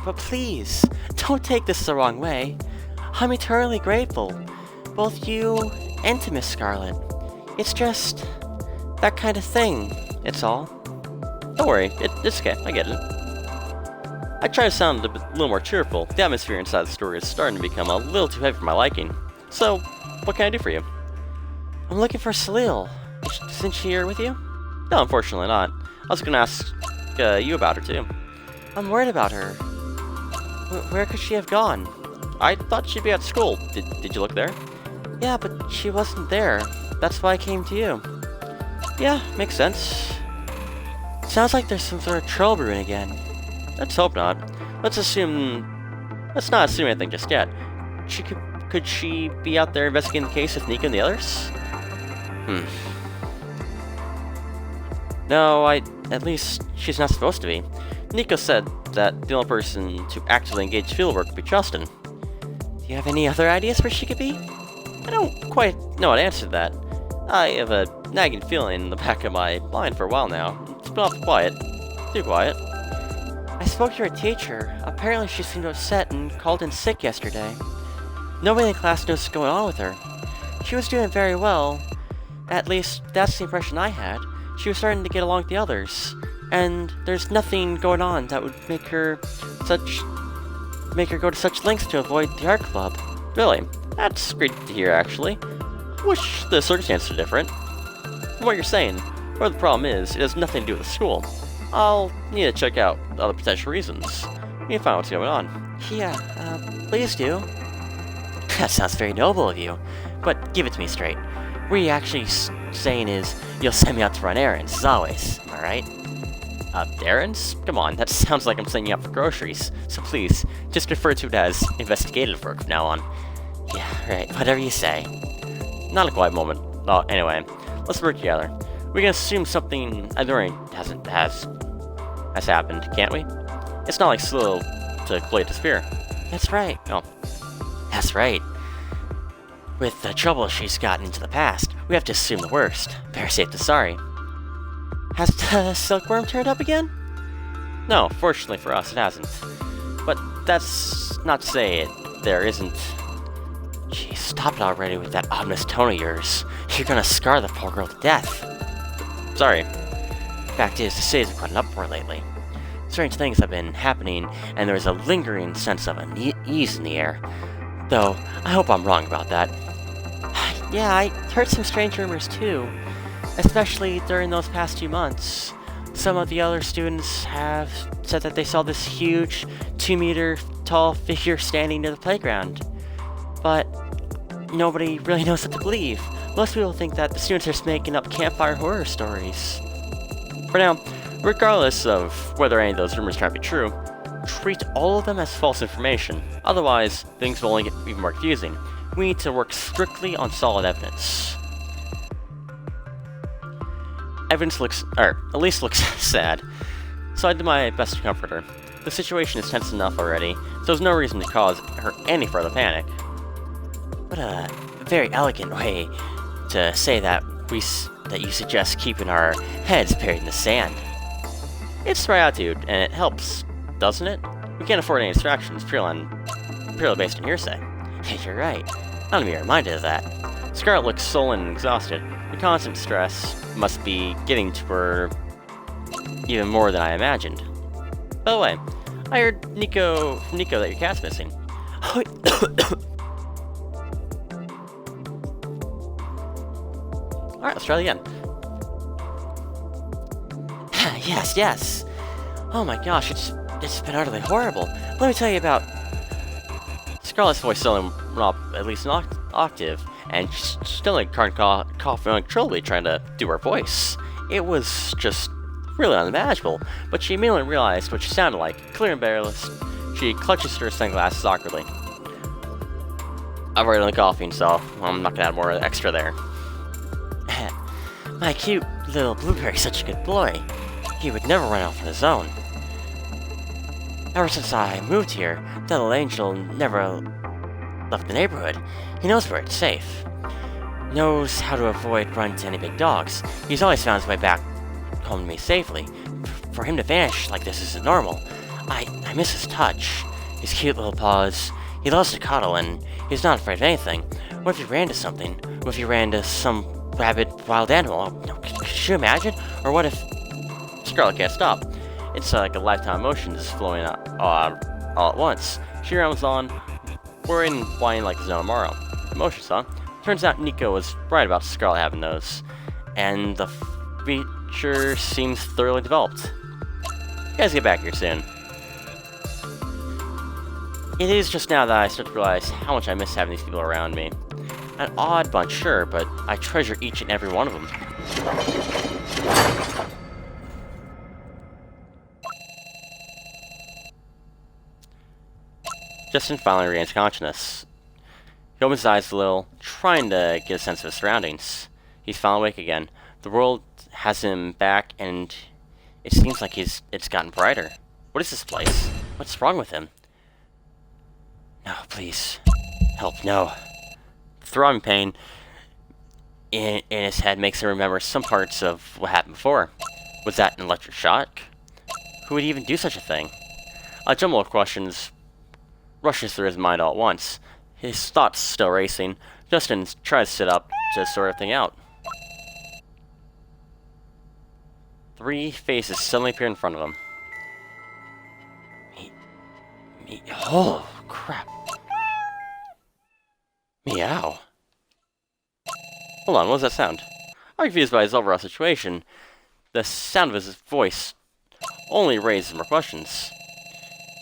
But please, don't take this the wrong way. I'm eternally grateful, both you and to Miss Scarlet. It's just that kind of thing, it's all. Don't worry, it's okay, I get it. I try to sound a little more cheerful. The atmosphere inside the store is starting to become a little too heavy for my liking. So, what can I do for you? I'm looking for Salil. Isn't she here with you? No, unfortunately not. I was gonna ask you about her too. I'm worried about her. Where could she have gone? I thought she'd be at school. Did you look there? Yeah, but she wasn't there. That's why I came to you. Yeah, makes sense. Sounds like there's some sort of trouble brewing again. Let's hope not. Let's not assume anything just yet. Could she be out there investigating the case with Neko and the others? No, at least she's not supposed to be. Neko said that the only person to actively engage fieldwork would be Justin. Do you have any other ideas where she could be? I don't quite know how to answer that. I have a nagging feeling in the back of my mind for a while now. It's been awful quiet. Too quiet. I spoke to her teacher. Apparently she seemed upset and called in sick yesterday. Nobody in the class knows what's going on with her. She was doing very well. At least, that's the impression I had. She was starting to get along with the others. And there's nothing going on that would make her go to such lengths to avoid the art club. Really? That's great to hear, actually. I wish the circumstances were different. From what you're saying, whatever the problem is, it has nothing to do with the school. I'll need to check out other potential reasons. Need to find out what's going on. Yeah, please do. That sounds very noble of you, but give it to me straight. What you're actually saying is, you'll send me out to run errands, as always, am I right? Errands? Come on, that sounds like I'm sending you out for groceries, so please, just refer to it as investigative work from now on. Yeah, right, whatever you say. Not a quiet moment. Oh, anyway, let's work together. We can assume something has happened, can't we? It's not like slow to completely disappear. That's right. Oh, that's right. With the trouble she's gotten into the past, we have to assume the worst. Better safe than sorry. Has the silkworm turned up again? No, fortunately for us, it hasn't. But that's not to say there isn't. Jeez, stop it already with that ominous tone of yours. You're gonna scar the poor girl to death. Sorry. Fact is, the city's quite an uproar lately. Strange things have been happening, and there's a lingering sense of unease in the air. Though, I hope I'm wrong about that. Yeah, I heard some strange rumors too. Especially during those past 2 months. Some of the other students have said that they saw this huge, 2-meter tall figure standing near the playground. But nobody really knows what to believe. Most people think that the students are just making up campfire horror stories. For now, regardless of whether any of those rumors turn out to be true, treat all of them as false information. Otherwise, things will only get even more confusing. We need to work strictly on solid evidence. Evidence at least looks sad, so I did my best to comfort her. The situation is tense enough already, so there's no reason to cause her any further panic. What a very elegant way to say that that you suggest keeping our heads buried in the sand. It's the right attitude, and it helps, doesn't it? We can't afford any distractions purely based on hearsay. You're right. I'm gonna be reminded of that. Scarlet looks sullen and exhausted. The constant stress must be getting to her even more than I imagined. By the way, I heard from Neko that your cat's missing. Alright, let's try it again. Yes. Oh my gosh, it's been utterly horrible. Let me tell you about... Scarlet's voice suddenly went up at least an octave, and she's still coughing uncontrollably trying to do her voice. It was just really unimaginable, but she immediately realized what she sounded like. Clear and embarrassed, she clutches her sunglasses awkwardly. I've already done the coughing, so I'm not gonna add more extra there. My cute little Blueberry's such a good boy. He would never run off on his own. Ever since I moved here, that little angel never left the neighborhood. He knows where it's safe. Knows how to avoid running into any big dogs. He's always found his way back home to me safely. For him to vanish like this isn't normal. I miss his touch. His cute little paws. He loves to cuddle, and he's not afraid of anything. What if he ran into something? What if he ran into some rabid wild animal? Could you imagine? Or what if... Scarlet can't stop. It's like a lifetime of emotions flowing out all at once. She rambles on, worrying and whining like there's no tomorrow. Emotions, huh? Turns out Neko was right about Scarlet having those, and the feature seems thoroughly developed. You guys get back here soon. It is just now that I start to realize how much I miss having these people around me. An odd bunch, sure, but I treasure each and every one of them. Justin finally regains consciousness. He opens his eyes a little, trying to get a sense of his surroundings. He's finally awake again. The world has him back, and it seems like it's gotten brighter. What is this place? What's wrong with him? No, please. Help, no. The throbbing pain in his head makes him remember some parts of what happened before. Was that an electric shock? Who would even do such a thing? A jumble of questions rushes through his mind all at once. His thoughts still racing. Justin tries to sit up to sort everything out. 3 faces suddenly appear in front of him. Oh, crap. Meow. Hold on, what was that sound? I'm confused by his overall situation. The sound of his voice only raises more questions.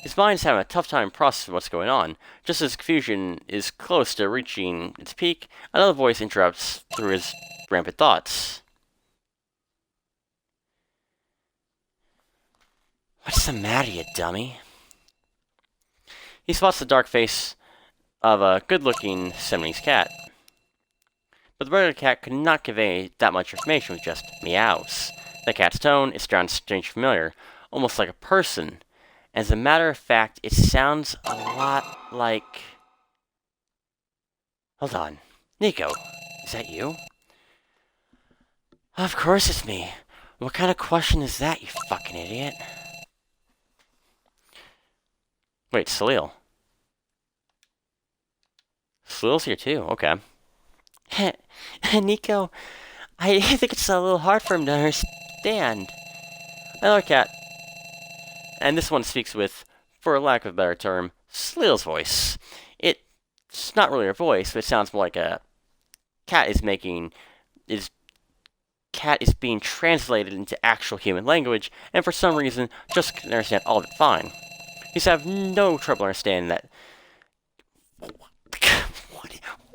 His mind's having a tough time processing what's going on. Just as confusion is close to reaching its peak, another voice interrupts through his rampant thoughts. What's the matter, you dummy? He spots the dark face of a good-looking Siamese cat. But the regular cat could not convey that much information with just meows. The cat's tone is strangely familiar, almost like a person. As a matter of fact, it sounds a lot like... Hold on. Neko, is that you? Of course it's me. What kind of question is that, you fucking idiot? Wait, Salil. Salil's here too, okay. Neko, I think it's a little hard for him to understand. Another cat. And this one speaks with, for lack of a better term, Salil's voice. It's not really her voice, but it sounds more like a cat is being translated into actual human language, and for some reason, just can understand all of it fine. He's have no trouble understanding that.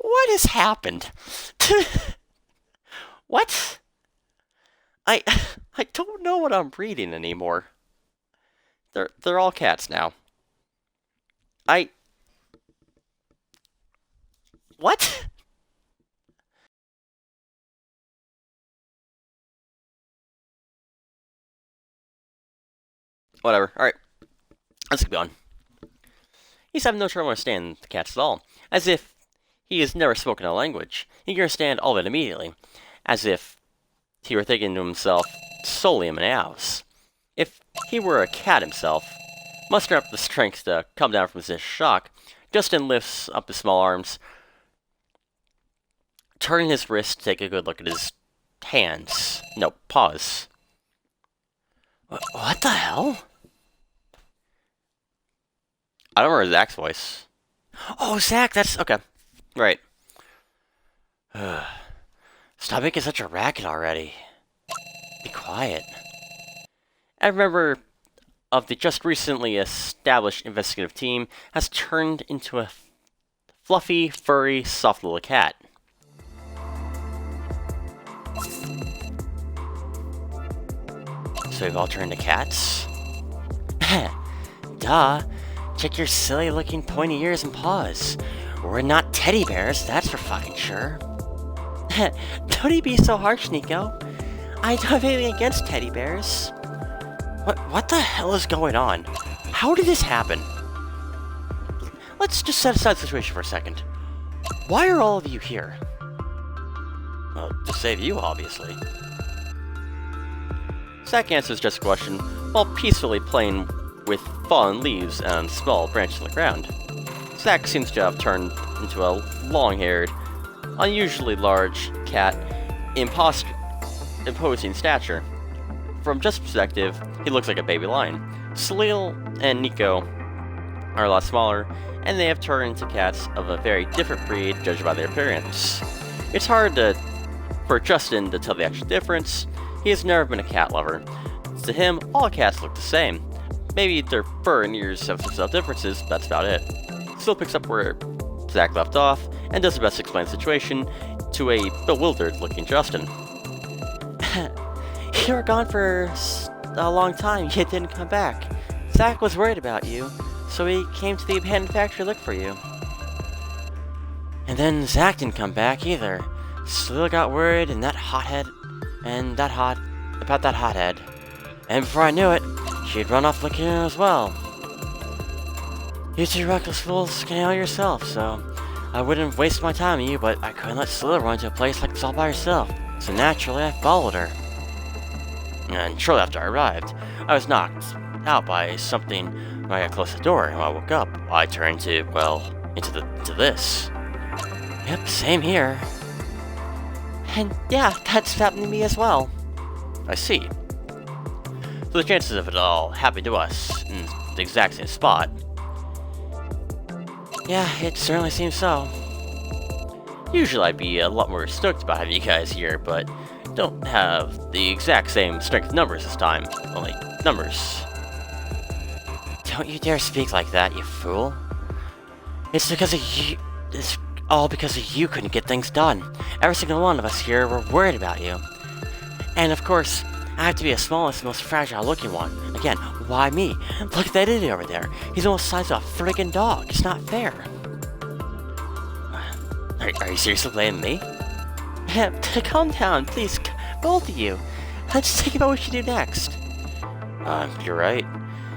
What has happened? What? I don't know what I'm reading anymore. They're all cats now. What? Whatever. Alright. Let's keep going. He's having no trouble understanding the cats at all. As if he has never spoken a language. He can understand all of it immediately. as if he were thinking to himself solely in meows. If he were a cat himself, mustering up the strength to come down from his shock, Justin lifts up his small arms, turning his wrist to take a good look at his hands. No, paws. What the hell? I don't remember Zach's voice. Oh, Zach, that's... okay. Right. Stop making such a racket already. Be quiet. A member of the just recently established investigative team has turned into a fluffy, furry, soft little cat. So we've all turned to cats? Duh. Check your silly-looking pointy ears and paws. We're not teddy bears, that's for fucking sure. Don't be so harsh, Neko. I don't have anything against teddy bears. What the hell is going on? How did this happen? Let's just set aside the situation for a second. Why are all of you here? Well, to save you, obviously. Zach answers just a question while peacefully playing with fallen leaves and small branches on the ground. Zach seems to have turned into a long-haired, unusually large cat, imposing stature. From just perspective, he looks like a baby lion. Salil and Neko are a lot smaller, and they have turned into cats of a very different breed judged by their appearance. It's hard for Justin to tell the actual difference. He has never been a cat lover. To him, all cats look the same. Maybe their fur and ears have some subtle differences, but that's about it. Still picks up where Zach left off, and does the best to explain the situation to a bewildered-looking Justin. You were gone for a long time, yet didn't come back. Zach was worried about you, so he came to the abandoned factory to look for you. And then Zach didn't come back either. Salil got worried about that hothead. And before I knew it, she'd run off looking as well. You two reckless fools can handle yourself, so I wouldn't waste my time on you, but I couldn't let Salil run to a place like this all by herself, so naturally I followed her. And shortly after I arrived, I was knocked out by something when I got close to the door, and when I woke up, I turned to, well, into this. Yep, same here. And yeah, that's happened to me as well. I see. So the chances of it all happening to us in the exact same spot. Yeah, it certainly seems so. Usually I'd be a lot more stoked about having you guys here, but don't have the exact same strength of numbers this time. Only numbers. Don't you dare speak like that, you fool. It's because of you. It's all because of you couldn't get things done. Every single one of us here were worried about you. And of course, I have to be the smallest, most fragile looking one. Again, why me? Look at that idiot over there. He's almost the size of a friggin' dog. It's not fair. Are you seriously blaming me? Calm down, please, both of you. Let's think about what we should do next. You're right.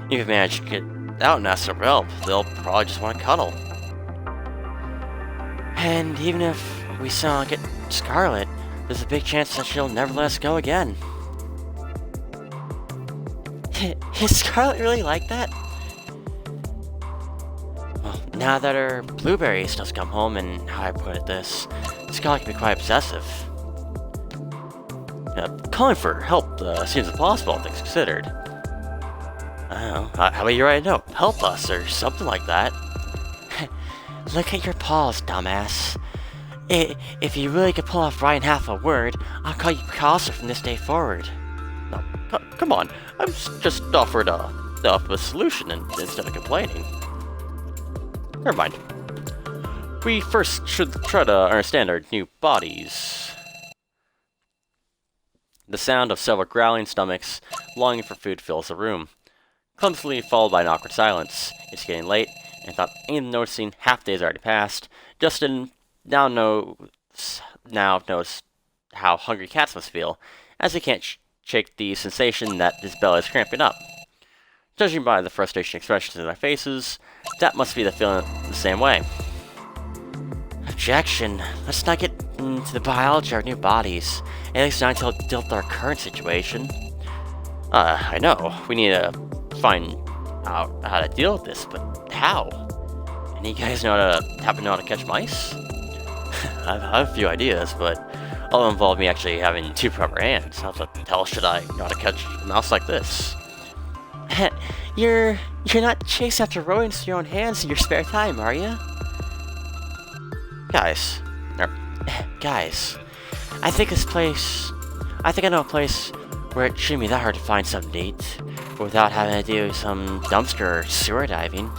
If you manage to get out and ask for help, they'll probably just want to cuddle. And even if we somehow get Scarlet, there's a big chance that she'll never let us go again. Is Scarlet really like that? Well, now that her blueberries does come home, and how I put it this, Scarlet can be quite obsessive. Calling for help seems impossible, things considered. I don't know, how about you write a note? Help us, or something like that. Look at your paws, dumbass. If you really could pull off writing half a word, I'll call you Picasso from this day forward. No, come on. I'm just offered a solution instead of complaining. Never mind. We first should try to understand our new bodies. The sound of several growling stomachs longing for food fills the room, clumsily followed by an awkward silence. It's getting late, and without even noticing, half the day has already passed. Justin now knows how hungry cats must feel, as they can't shake the sensation that his belly is cramping up. Judging by the frustration expressions in their faces, that must be the feeling the same way. Objection. Let's not get into the biology of our new bodies, at least not until it dealt with our current situation. I know, we need to find out how to deal with this, but how? Any of you guys happen to know how to catch mice? I have a few ideas, but all involve me actually having two proper hands. How the hell should I know how to catch a mouse like this? You're not chasing after rodents with your own hands in your spare time, are you? Guys, I think I know a place where it shouldn't be that hard to find something to eat without having to do some dumpster or sewer diving.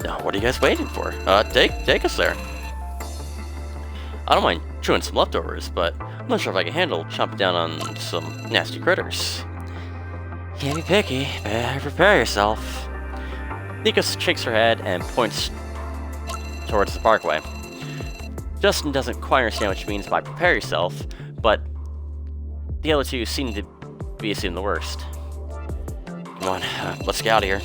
Now, what are you guys waiting for? Take us there. I don't mind chewing some leftovers, but I'm not sure if I can handle chomping down on some nasty critters. Can't be picky, better prepare yourself. Neko shakes her head and points towards the parkway. Justin doesn't quite understand what she means by prepare yourself, but the other two seem to be assuming the worst. Come on, let's get out of here.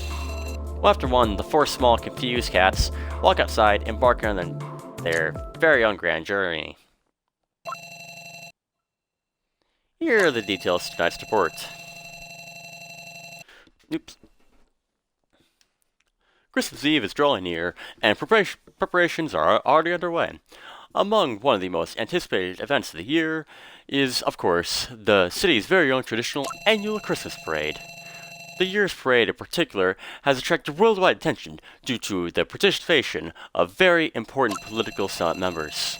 Well, after one, the four small, confused cats walk outside, embarking on their very own grand journey. Here are the details of tonight's report. Oops. Christmas Eve is drawing near, and preparations are already underway. Among one of the most anticipated events of the year is, of course, the city's very own traditional annual Christmas parade. The year's parade in particular has attracted worldwide attention due to the participation of very important political Senate members.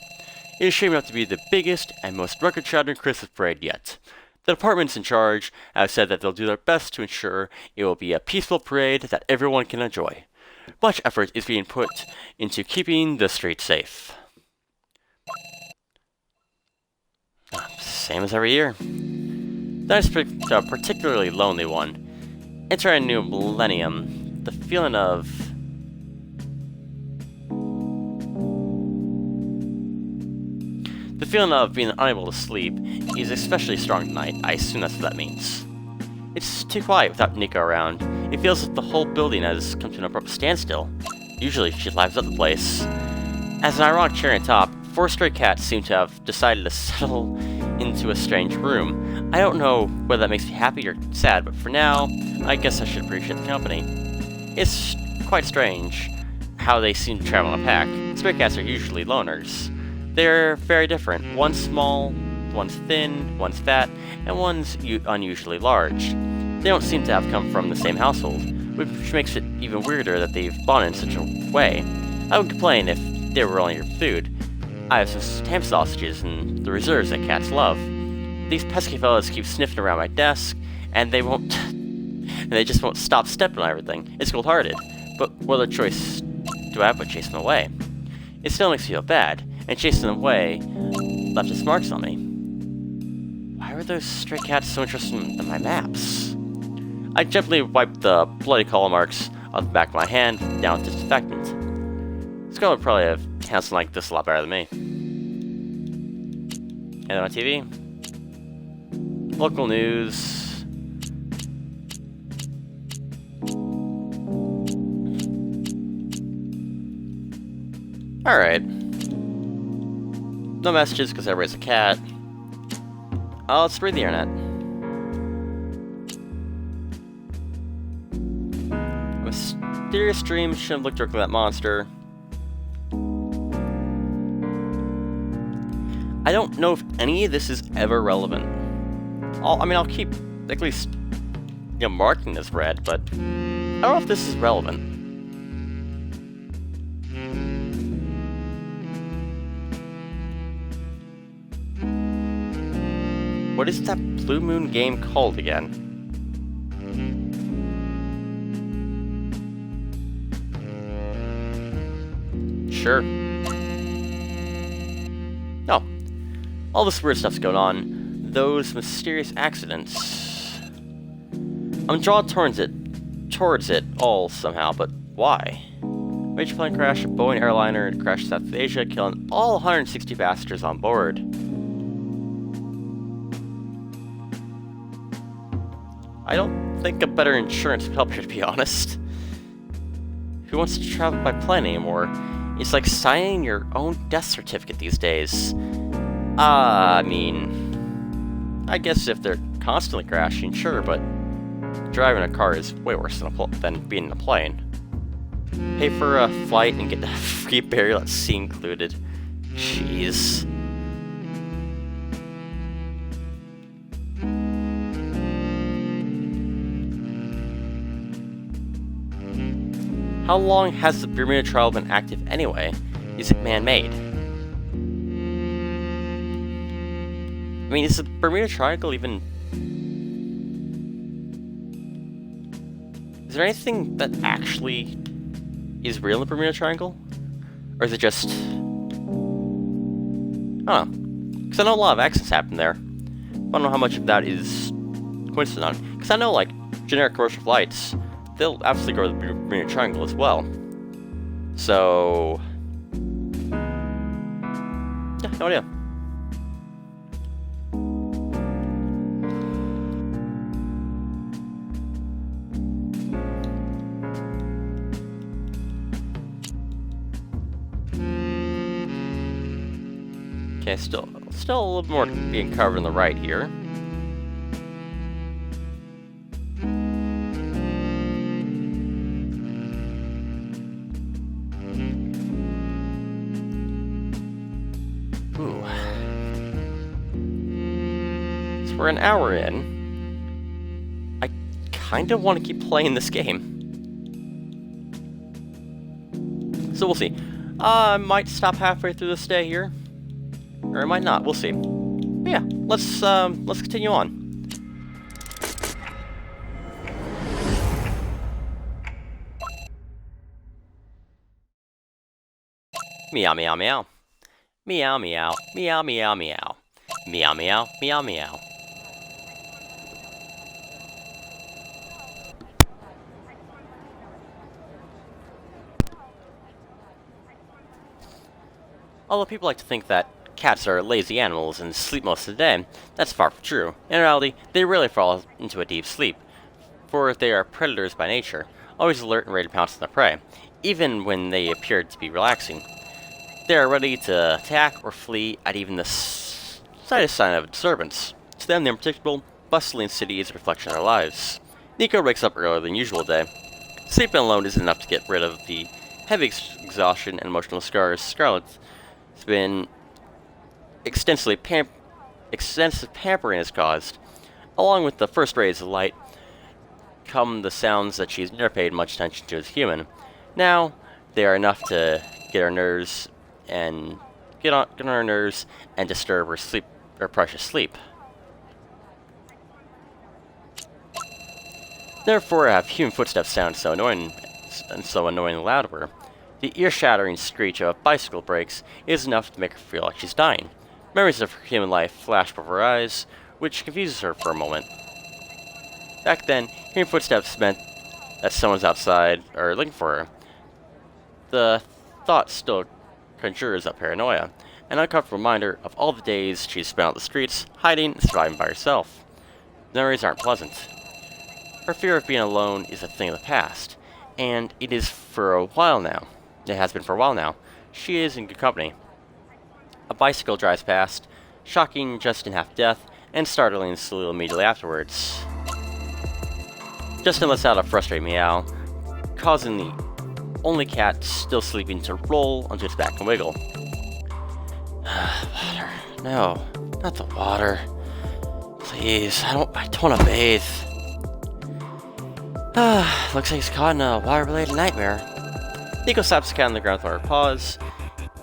It is shaping up to be the biggest and most record-shattering Christmas parade yet. The departments in charge have said that they'll do their best to ensure it will be a peaceful parade that everyone can enjoy. Much effort is being put into keeping the streets safe. Same as every year. That is a particularly lonely one. Entering a new millennium, the feeling of being unable to sleep is especially strong tonight. I assume that's what that means. It's too quiet without Neko around. It feels like the whole building has come to an abrupt standstill. Usually she lives up the place. As an ironic cherry on top, 4 stray cats seem to have decided to settle into a strange room. I don't know whether that makes me happy or sad, but for now, I guess I should appreciate the company. It's quite strange how they seem to travel in a pack. Stray cats are usually loners. They're very different. One's small, one's thin, one's fat, and one's unusually large. They don't seem to have come from the same household, which makes it even weirder that they've bonded in such a way. I would complain if they were only your food. I have some ham sausages and the reserves that cats love. These pesky fellows keep sniffing around my desk, and they just won't stop stepping on everything. It's cold-hearted, but what other choice do I have but chase them away? It still makes me feel bad, and chasing them away left its marks on me. Why were those stray cats so interested in my maps? I gently wiped the bloody claw marks off the back of my hand down with disinfectant. Scarlet would probably have handled something like this a lot better than me. And then on TV, local news. Alright. No messages because I raised a cat. Let's read the internet. A mysterious dream shouldn't look directly at that monster. I don't know if any of this is ever relevant. I'll keep at least marking this red, but I don't know if this is relevant. What is that Blue Moon game called again? Sure. No. All this weird stuff's going on. Those mysterious accidents. I'm drawn towards it all somehow, but why? Major plane crash, a Boeing airliner crashed South Asia, killing all 160 passengers on board. I don't think a better insurance would help here, to be honest. Who wants to travel by plane anymore? It's like signing your own death certificate these days. I mean, I guess if they're constantly crashing, sure, but driving a car is way worse than being in a plane. Pay for a flight and get the free burial at sea included. Jeez. How long has the Bermuda Triangle been active anyway? Is it man-made? I mean, is the Bermuda Triangle even... Is there anything that actually is real in the Bermuda Triangle? Or is it just... I don't know. Because I know a lot of accidents happen there. I don't know how much of that is coincidental. Because I know, like, generic commercial flights, they'll absolutely go to the Bermuda Triangle as well. So... yeah, no idea. Okay, still a little more being covered on the right here. Ooh. So we're an hour in. I kind of want to keep playing this game. So we'll see. I might stop halfway through this day here. Or it might not, we'll see. But yeah, let's continue on. Meow meow meow. Meow meow. Meow meow meow. Meow meow meow meow. Although people like to think that cats are lazy animals and sleep most of the day, that's far from true. In reality, they rarely fall into a deep sleep, for they are predators by nature, always alert and ready to pounce on their prey, even when they appear to be relaxing. They are ready to attack or flee at even the slightest sign of a disturbance. To them, the unpredictable, bustling city is a reflection of their lives. Neko wakes up earlier than usual today. Sleeping alone isn't enough to get rid of the heavy exhaustion and emotional scars Scarlett's been extensive pampering has caused. Along with the first rays of light come the sounds that she's never paid much attention to as human. Now, they are enough to get on her nerves and disturb her precious sleep. Therefore, have human footsteps sound so annoying and so annoyingly loud of her. The ear-shattering screech of bicycle brakes is enough to make her feel like she's dying. Memories of her human life flash before her eyes, which confuses her for a moment. Back then, hearing footsteps meant that someone's outside or looking for her. The thought still conjures up paranoia, an uncomfortable reminder of all the days she's spent on the streets, hiding and surviving by herself. The memories aren't pleasant. Her fear of being alone is a thing of the past, and it is for a while now. It has been for a while now. She is in good company. A bicycle drives past, shocking Justin half-death, and startling Salil immediately afterwards. Justin lets out a frustrated meow, causing the only cat still sleeping to roll onto its back and wiggle. Water. No, not the water. Please, I don't want to bathe. Looks like he's caught in a water-related nightmare. Neko slaps the cat on the ground with her paws,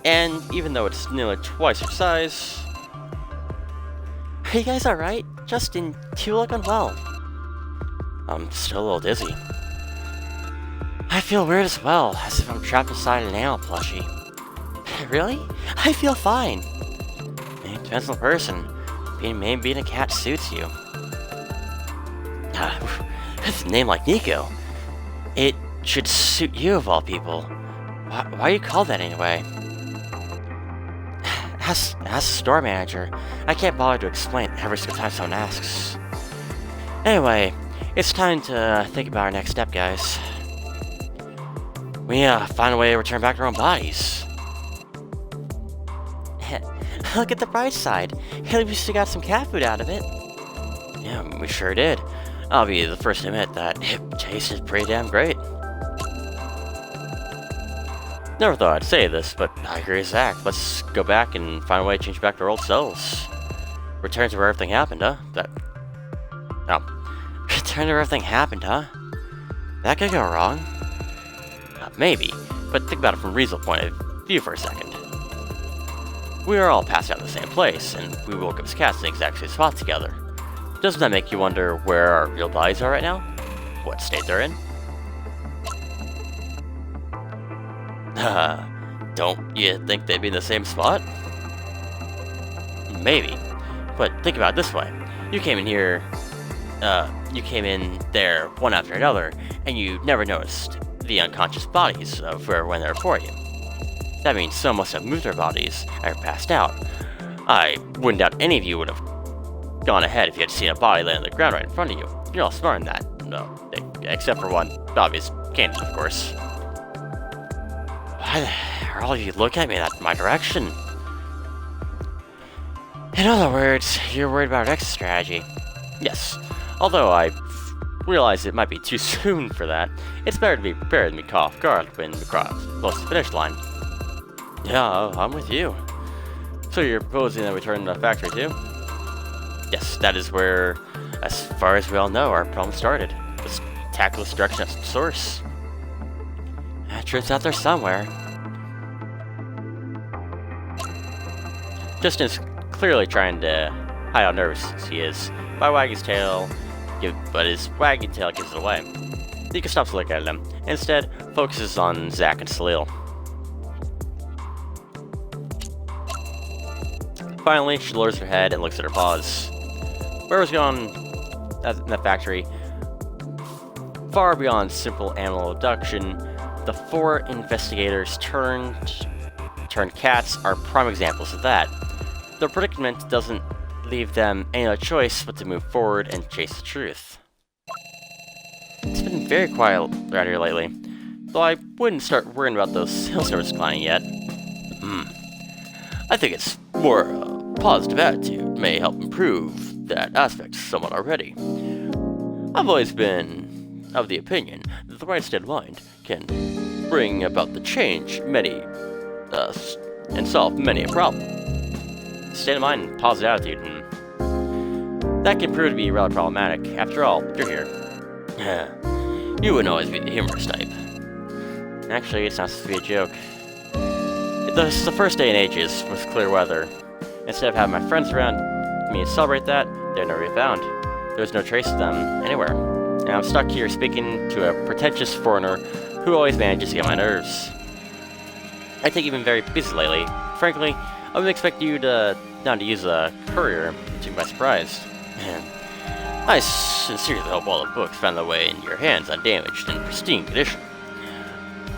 and even though it's nearly twice her size... Are you guys alright? Justin, you look unwell. I'm still a little dizzy. I feel weird as well, as if I'm trapped inside an animal plushie. Really? I feel fine. It depends on the person. Maybe being a cat suits you. That's a name like Neko. It should suit you of all people. Why are you called that anyway? As a store manager, I can't bother to explain every single time someone asks. Anyway, it's time to think about our next step, guys. We find a way to return back to our own bodies. Look at the bright side. At least we got some cat food out of it. Yeah, we sure did. I'll be the first to admit that it tasted pretty damn great. Never thought I'd say this, but I agree with Zach. Let's go back and find a way to change back to our old selves. Return to where everything happened, huh? Return to where everything happened, huh? That could go wrong. Maybe, but think about it from a reasonable point of view for a second. We are all passed out in the same place, and we woke up as cats in the exact same spot together. Doesn't that make you wonder where our real bodies are right now? What state they're in? Don't you think they'd be in the same spot? Maybe, but think about it this way. You came in there one after another, and you never noticed the unconscious bodies of whoever went there before you. That means some must have moved their bodies and passed out. I wouldn't doubt any of you would have gone ahead if you had seen a body laying on the ground right in front of you. You're all smart in that. No, except for one obvious candidate, of course. Why the hell are all of you looking at me in my direction? In other words, you're worried about our exit strategy. Yes, although I realize it might be too soon for that, it's better to be prepared than be caught off guard when we cross the finish line. Yeah, I'm with you. So you're proposing that we turn to the factory too? Yes, that is where, as far as we all know, our problem started. Let's tackle this direction at the source. That truth's out there somewhere. Justin's clearly trying to hide how nervous he is by wagging his tail, but his wagging tail gives it away. Neko stops looking at him, and instead focuses on Zach and Salil. Finally, she lowers her head and looks at her paws. Where was going in the factory? Far beyond simple animal abduction, the 4 investigators turned cats are prime examples of that. Their predicament doesn't leave them any other choice but to move forward and chase the truth. It's been very quiet around here lately, though I wouldn't start worrying about those sales numbers declining yet. I think it's more positive attitude may help improve that aspect somewhat already. I've always been of the opinion that the right state of mind can bring about the change and solve many a problem. State of mind and positive attitude, that can prove to be rather problematic. After all, you're here. You wouldn't always be the humorous type. Actually, it's not supposed to be a joke. This is the first day in ages with clear weather. Instead of having my friends around me to celebrate that, they're nowhere to be found. There's no trace of them anywhere. And I'm stuck here speaking to a pretentious foreigner who always manages to get my nerves. I think you've been very busy lately. Frankly, I wouldn't expect you to use a courier to my surprise. I sincerely hope all the books found their way into your hands undamaged and pristine condition.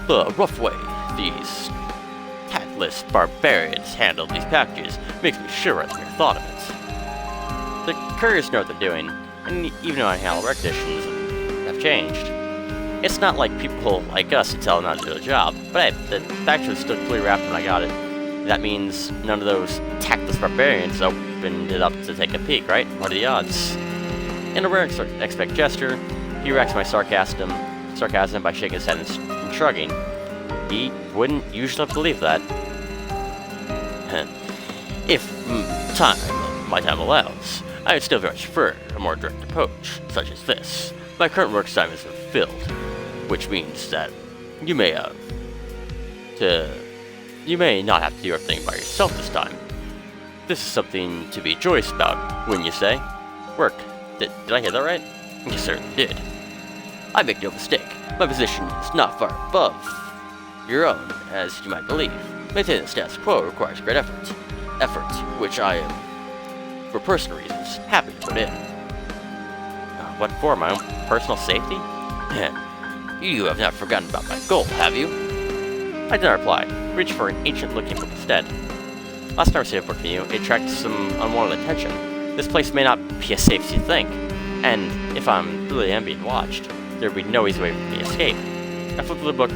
The rough way these tactless barbarians handled these packages makes me shiver at the mere thought of it. The couriers know what they're doing, and even though I handle rec conditions have changed. It's not like people like us to tell them how to do their job, but hey, the package was still clearly wrapped when I got it. That means none of those tactless barbarians opened it up to take a peek, right? What are the odds? In a rare expect gesture, he reacts my sarcasm by shaking his head and shrugging. He wouldn't usually believe that. If my time allows, I would still very much prefer a more direct approach, such as this. My current work time is fulfilled, which means that you may not have to do everything by yourself this time. This is something to be joyous about, wouldn't you say? Work. Did I hear that right? You certainly did. I make no mistake. My position is not far above your own, as you might believe. Maintaining the status quo requires great effort. Effort which I am, for personal reasons, happy to put in. What for? My own personal safety? You have not forgotten about my goal, have you? I did not reply. Reach for an ancient-looking book instead. Last time I received a book from you, it attracted some unwanted attention. This place may not be as safe as you think, and if I'm really am being watched, there would be no easy way for me to escape. I flipped the book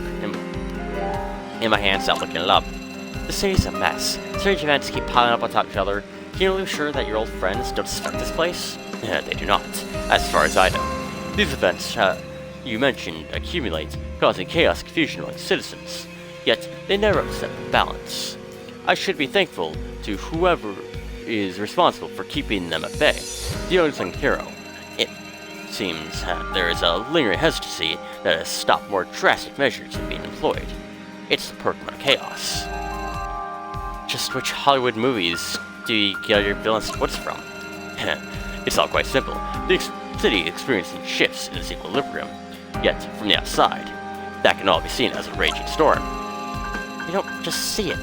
in my hand, stopped looking it up. The city's a mess. Strange events keep piling up on top of each other. Can you really be sure that your old friends don't suspect this place? They do not, as far as I know. These events you mentioned accumulate, causing chaos and confusion among citizens. Yet, they never upset the balance. I should be thankful to whoever is responsible for keeping them at bay, the unsung hero. It seems there is a lingering hesitancy that has stopped more drastic measures from being employed. It's the Pokemon chaos. Just which Hollywood movies do you get your villains' quotes from? It's all quite simple. The city experiencing shifts in its equilibrium. Yet, from the outside, that can all be seen as a raging storm. You don't just see it.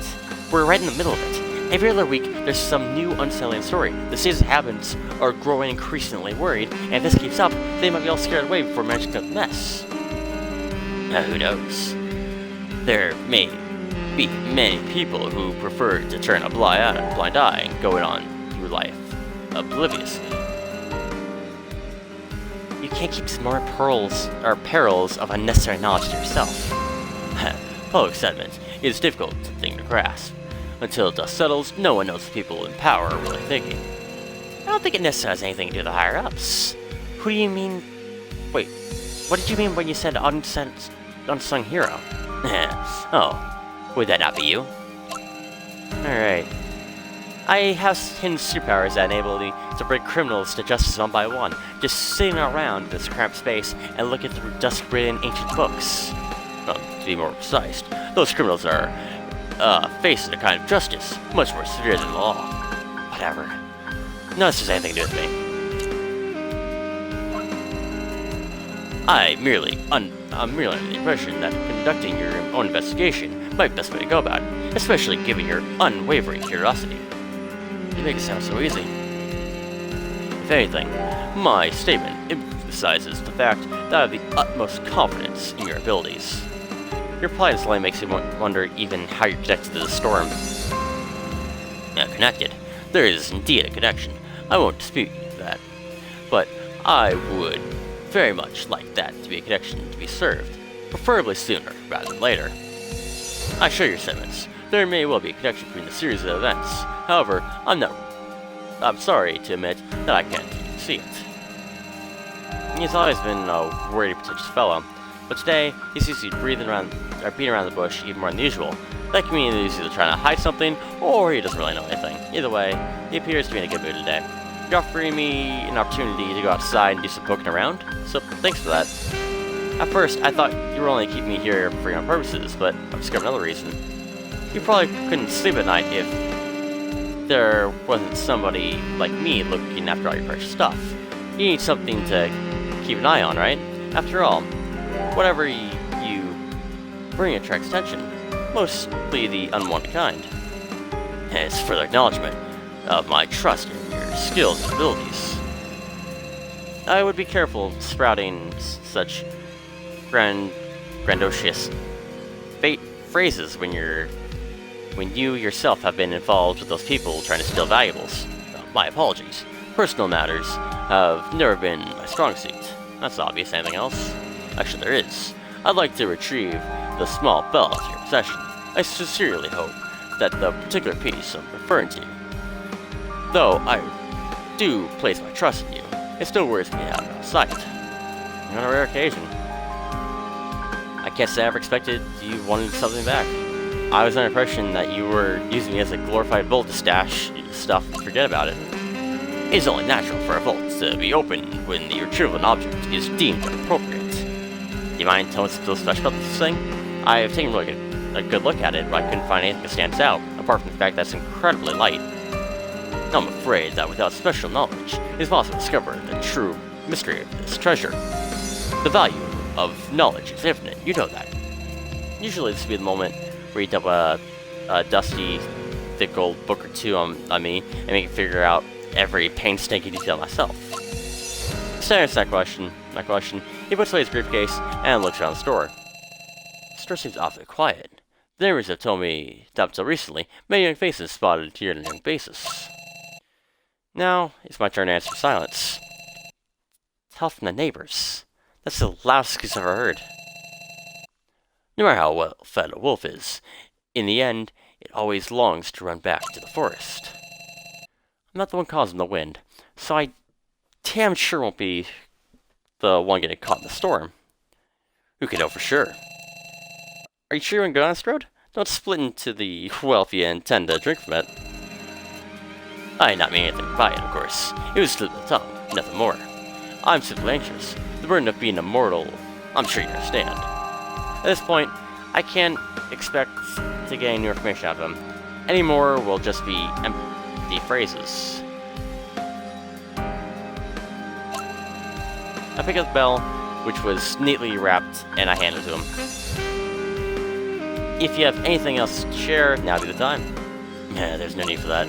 We're right in the middle of it. Every other week, there's some new unsettling story. The city's inhabitants are growing increasingly worried, and if this keeps up, they might be all scared away before managing to mess. Who knows? There may be many people who prefer to turn a blind eye and go on through life obliviously. You can't keep some more perils of unnecessary knowledge to yourself. Public sentiment is a difficult thing to grasp. Until dust settles, no one knows what people in power are really thinking. I don't think it necessarily has anything to do with the higher-ups. Who do you mean? Wait, what did you mean when you said unsung hero? Oh, would that not be you? Alright. I have hidden superpowers that enable me to bring criminals to justice one by one, just sitting around this cramped space and looking through dust-ridden ancient books. To be more precise, those criminals are facing a kind of justice much more severe than the law. Whatever. None of this has anything to do with me. I'm merely under the impression that conducting your own investigation might be the best way to go about it, especially given your unwavering curiosity. You make it sound so easy. If anything, my statement emphasizes the fact that I have the utmost confidence in your abilities. Your politeness only makes me wonder even how you're connected to the storm. Connected? There is indeed a connection. I won't dispute that. But I would very much like that to be a connection to be served, preferably sooner rather than later. I share your sentiments. There may well be a connection between the series of events. However, I'm sorry to admit that I can't see it. He's always been a worried, pretentious fellow, but today he seems to be beating around the bush even more than usual. That can mean he's either trying to hide something, or he doesn't really know anything. Either way, he appears to be in a good mood today. You're offering me an opportunity to go outside and do some poking around, so thanks for that. At first, I thought you were only keeping me here for your own purposes, but I've discovered another reason. You probably couldn't sleep at night if there wasn't somebody like me looking after all your precious stuff. You need something to keep an eye on, right? After all, whatever you bring attracts attention, mostly the unwanted kind. And it's further acknowledgement of my trust in your skills and abilities. I would be careful sprouting such grandiose phrases when you yourself have been involved with those people trying to steal valuables. My apologies. Personal matters have never been my strong suit. That's obvious. Anything else? Actually, there is. I'd like to retrieve the small bell to your possession. I sincerely hope that the particular piece I'm referring to, though I do place my trust in you, it still worries me out of sight. On a rare occasion. I can't say I ever expected you wanted something back. I was under the impression that you were using me as a glorified vault to stash stuff and forget about it. It is only natural for a vault to be opened when the retrieval of an object is deemed appropriate. Do you mind telling us something special about this thing? I have taken a good look at it, but I couldn't find anything that stands out, apart from the fact that it's incredibly light. I'm afraid that without special knowledge, it is possible to discover the true mystery of this treasure. The value of knowledge is infinite, you know that. Usually this would be the moment where you dump a dusty, thick old book or two on me, and make me figure out every painstaking detail myself. To answer that question, he puts away his briefcase and looks around the store. The store seems awfully quiet. The neighbors have told me that until recently, many young faces spotted here on a young basis. Now, it's my turn to answer silence. Tell from the neighbors. That's the loudest excuse I've ever heard. No matter how well fed a wolf is, in the end, it always longs to run back to the forest. I'm not the one causing the wind, so I damn sure won't be the one getting caught in the storm. Who can know for sure? Are you sure you want to go down this road? Don't split into the wealthy and intend to drink from it. I did not mean anything by it, of course. It was slip of the tongue, nothing more. I'm simply anxious. The burden of being immortal, I'm sure you understand. At this point, I can't expect to gain new information out of him. Any more will just be empty phrases. I pick up the bell, which was neatly wrapped, and I hand it to him. If you have anything else to share, now be the time. There's no need for that.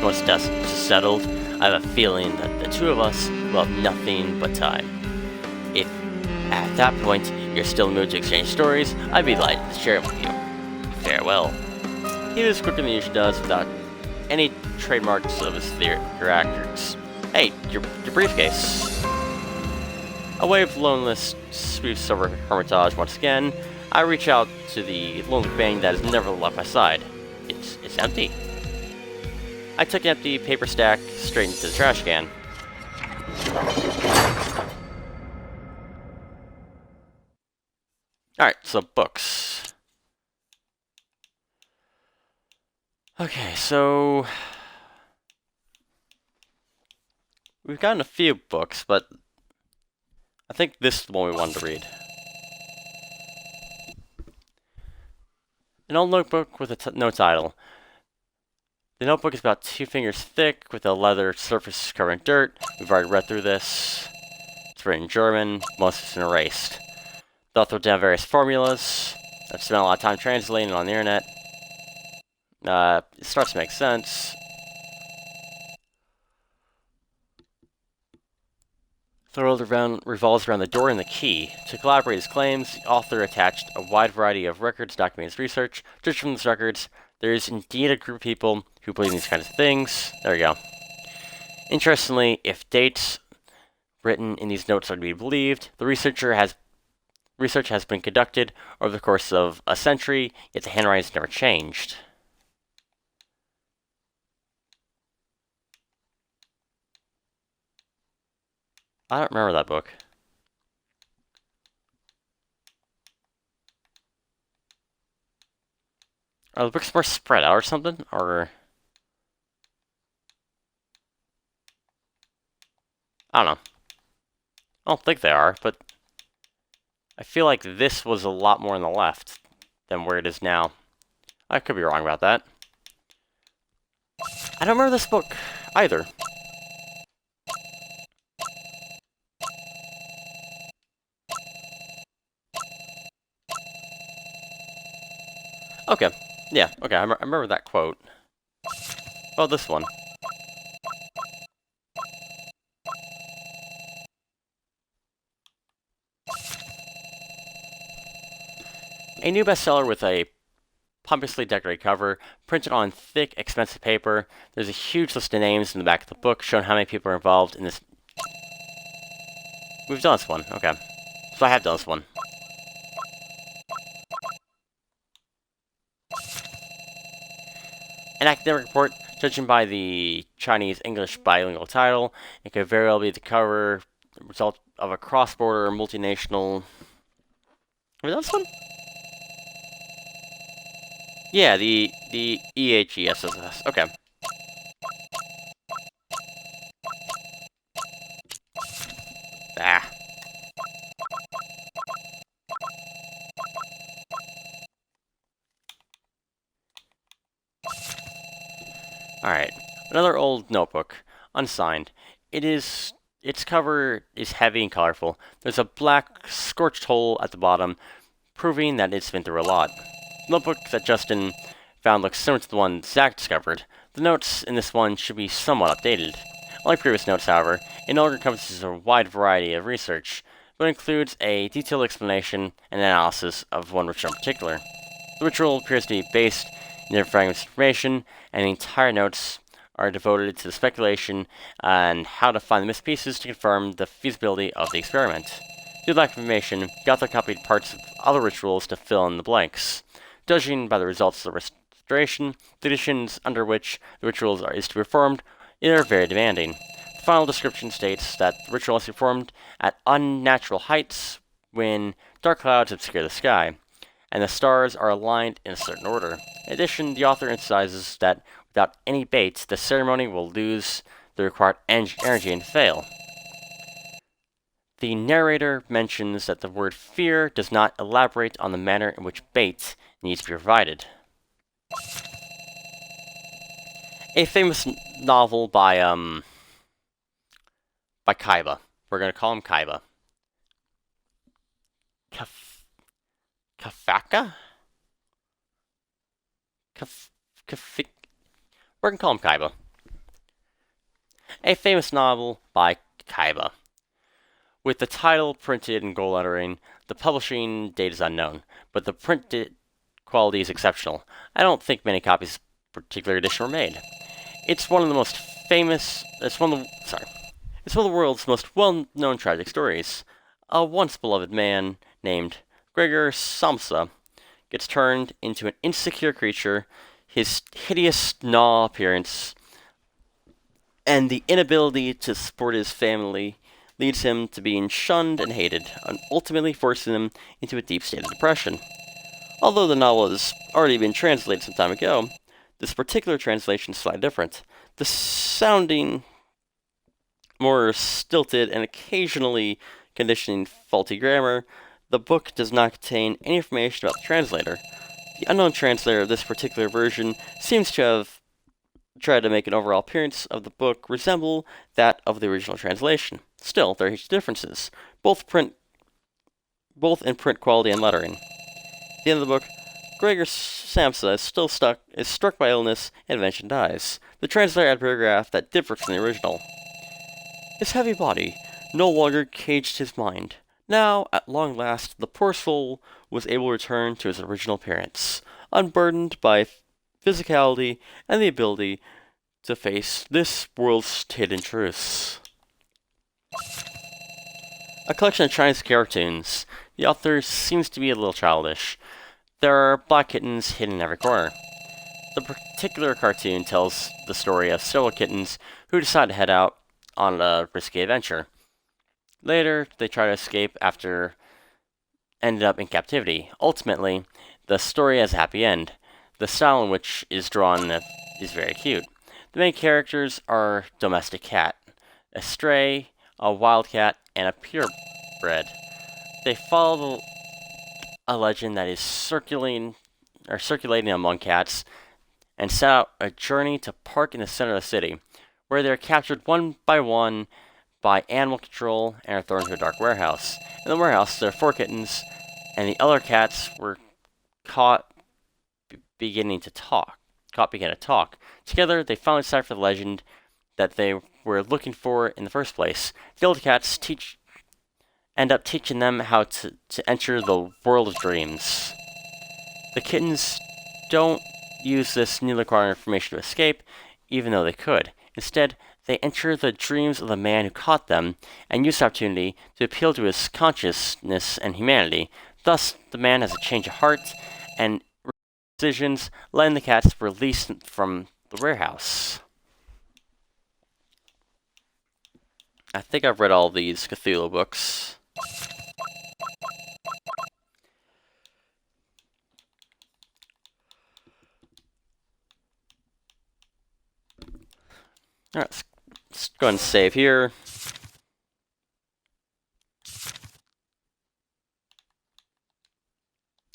Once dust is settled, I have a feeling that the two of us will have nothing but time. If, at that point, you're still in the mood to exchange stories, I'd be delighted to share it with you. Farewell. He was quicker than he usually does, without any trademarks of his characters. Hey, your briefcase. A wave of loneliness sweeps over Hermitage once again. I reach out to the lonely thing that has never left my side. It's empty. I took an empty paper stack straight into the trash can. Alright, so books. Okay, so we've gotten a few books, but I think this is the one we wanted to read. An old notebook with no title. The notebook is about 2 fingers thick with a leather surface covered in dirt. We've already read through this. It's written in German, most of it's been erased. The author wrote down various formulas. I've spent a lot of time translating it on the internet. It starts to make sense. The world revolves around the door and the key. To collaborate his claims, the author attached a wide variety of records documenting his research. Judged from these records, there is indeed a group of people who believe in these kinds of things. There we go. Interestingly, if dates written in these notes are to be believed, the research has been conducted over the course of a century, yet the handwriting has never changed. I don't remember that book. Are the books more spread out or something? Or I don't know. I don't think they are, but I feel like this was a lot more on the left than where it is now. I could be wrong about that. I don't remember this book either. Okay. Yeah, okay, I remember that quote. Oh, this one. A new bestseller with a pompously decorated cover, printed on thick, expensive paper. There's a huge list of names in the back of the book showing how many people are involved in this. We've done this one, okay. So I have done this one. An academic report, judging by the Chinese-English bilingual title, it could very well be the cover result of a cross-border multinational. Have we done this one? Yeah, the EHESS. Okay. Ah. Alright. Another old notebook. Unsigned. Its cover is heavy and colorful. There's a black scorched hole at the bottom, proving that it's been through a lot. The notebook that Justin found looks similar to the one Zach discovered. The notes in this one should be somewhat updated. Unlike previous notes, however, it no longer encompasses a wide variety of research, but includes a detailed explanation and analysis of one ritual in particular. The ritual appears to be based in different fragments of information, and the entire notes are devoted to the speculation and how to find the missing pieces to confirm the feasibility of the experiment. Due to lack of information, the author copied parts of other rituals to fill in the blanks. Judging by the results of the duration. The conditions under which the ritual is to be performed are very demanding. The final description states that the ritual must be performed at unnatural heights when dark clouds obscure the sky, and the stars are aligned in a certain order. In addition, the author emphasizes that without any bait, the ceremony will lose the required energy and fail. The narrator mentions that the word fear does not elaborate on the manner in which bait needs to be provided. A famous novel by Kaiba. We're gonna call him Kaiba. Kafaka? We're gonna call him Kaiba. A famous novel by Kaiba. With the title printed in gold lettering, the publishing date is unknown, but the print quality is exceptional. I don't think many copies of this particular edition were made. It's one of the most famous. It's one of the world's most well-known tragic stories. A once beloved man named Gregor Samsa gets turned into an insecure creature. His hideous gnaw appearance and the inability to support his family leads him to being shunned and hated, and ultimately forcing him into a deep state of depression. Although the novel has already been translated some time ago, this particular translation is slightly different. The sounding more stilted and occasionally conditioning faulty grammar, the book does not contain any information about the translator. The unknown translator of this particular version seems to have tried to make an overall appearance of the book resemble that of the original translation. Still, there are huge differences, both in print quality and lettering. At the end of the book, Gregor Samsa is struck by illness and eventually dies. The translator had a paragraph that differed from the original. His heavy body no longer caged his mind. Now, at long last, the poor soul was able to return to his original appearance, unburdened by physicality and the ability to face this world's hidden truths. A collection of Chinese cartoons. The author seems to be a little childish. There are black kittens hidden in every corner. The particular cartoon tells the story of several kittens who decide to head out on a risky adventure. Later, they try to escape after ended up in captivity. Ultimately, the story has a happy end. The style in which is drawn is very cute. The main characters are domestic cat, a stray, a wildcat, and a purebred. They follow a legend that is circulating among cats and set out a journey to park in the center of the city, where they are captured one by one by animal control and are thrown into a dark warehouse. In the warehouse, there are 4 kittens, and the other cats were caught beginning to talk. Together, they finally decipher the legend that they were looking for in the first place. The old cats end up teaching them how to enter the world of dreams. The kittens don't use this newly acquired information to escape, even though they could. Instead, they enter the dreams of the man who caught them and use the opportunity to appeal to his consciousness and humanity. Thus, the man has a change of heart and decisions, letting the cats release from the warehouse. I think I've read all these Cthulhu books. Alright, let's go ahead and save here.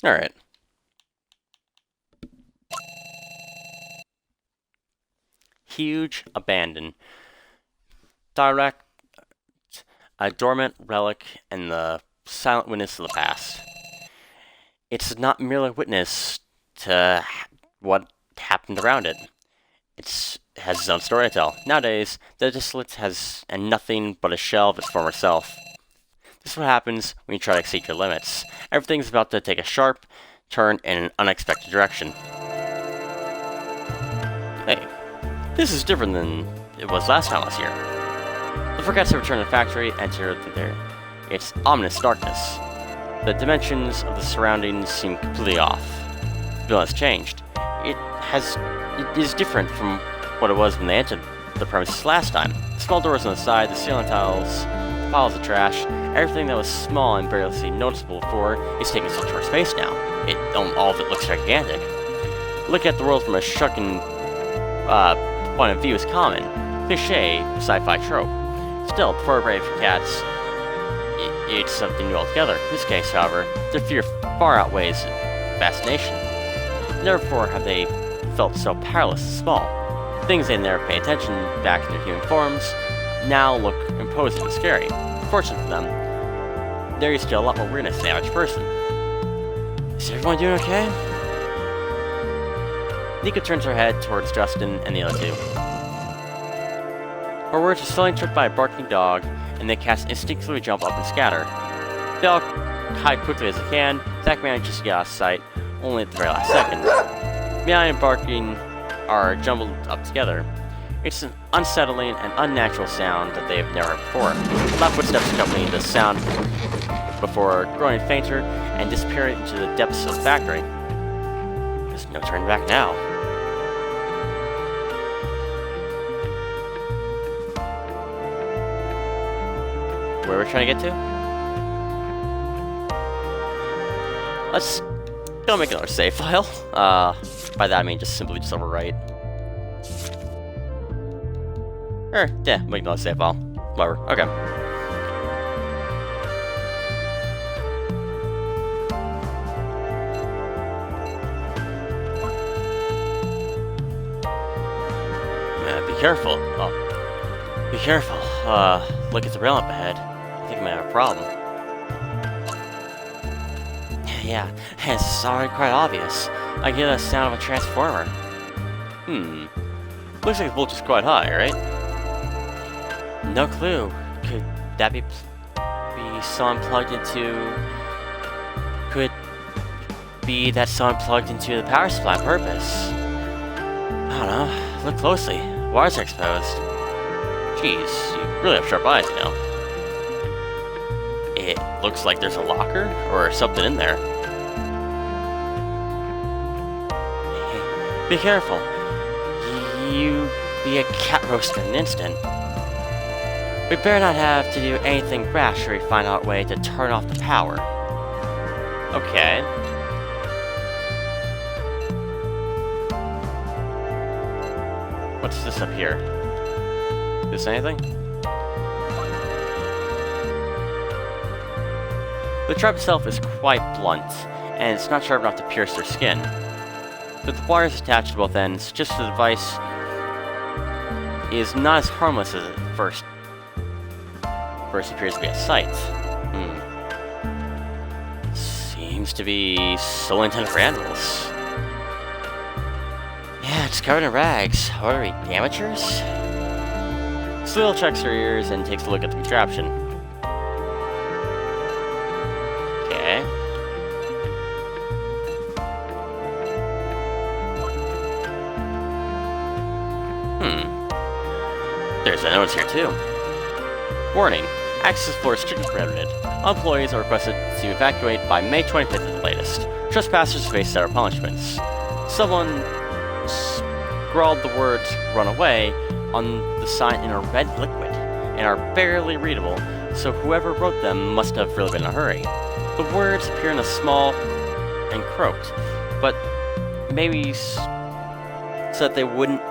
Alright. Huge abandon. Direct, a dormant relic, and the silent witness of the past. It's not merely a witness to what happened around it. It has its own story to tell. Nowadays, the desolate has nothing but a shell of its former self. This is what happens when you try to exceed your limits. Everything's about to take a sharp turn in an unexpected direction. Hey, this is different than it was last time I was here. The forgets to return to the factory and enter its ominous darkness. The dimensions of the surroundings seem completely off. The bill has changed. It it is different from what it was when they entered the premises last time. The small doors on the side, the ceiling tiles, piles of trash, everything that was small and barely noticeable before is taking such more space now. All of it looks gigantic. Looking at the world from a shrunken point of view is common, cliché, sci-fi trope. Still, for brave cats, it's something new altogether. In this case, however, their fear far outweighs fascination. Never before have they felt so powerless and small. Things they never pay attention back in their human forms now look imposing and scary. Fortunately for them, there is still a lot more weirdness than the average person. Is everyone doing okay? Neko turns her head towards Justin and the other two. Her words are suddenly tripped by a barking dog, and the cats instinctively jump up and scatter. They all hide quickly as they can. Zach manages to get out of sight, only at the very last second. Meowing and barking are jumbled up together. It's an unsettling and unnatural sound that they have never heard before. Loud footsteps accompany the sound before growing fainter and disappearing into the depths of the factory. There's no turning back now. Where we're trying to get to? Let's go make another save file. By that I mean just simply just overwrite. Yeah, make another save file. Whatever. Okay. Be careful. Oh. Be careful. Look at the rail up ahead. I think I might have a problem. Yeah, it's already quite obvious. I get a sound of a transformer. Looks like the voltage is quite high, right? No clue. Could that be someone plugged into... Could be that someone plugged into the power supply on purpose. I don't know. Look closely. Wires are exposed. Jeez, you really have sharp eyes, you know. It looks like there's a locker or something in there. Hey, be careful. You be a cat roast in an instant. We better not have to do anything rash or we find out a way to turn off the power. Okay. What's this up here? Is this anything? The trap itself is quite blunt, and it's not sharp enough to pierce their skin. But the wires attached to both ends, just the device is not as harmless as it first appears to be at sight. Seems to be solely intended for animals. Yeah, it's covered in rags. What are we, amateurs? Sleel checks her ears and takes a look at the contraption. Okay. There's a notice here too. Warning. Access floor is strictly prohibited. All employees are requested to evacuate by May 25th at the latest. Trespassers face several punishments. Someone scrawled the words "run away" on the sign in a red liquid and are barely readable, so whoever wrote them must have really been in a hurry. The words appear in a small and croaked, but maybe so that they wouldn't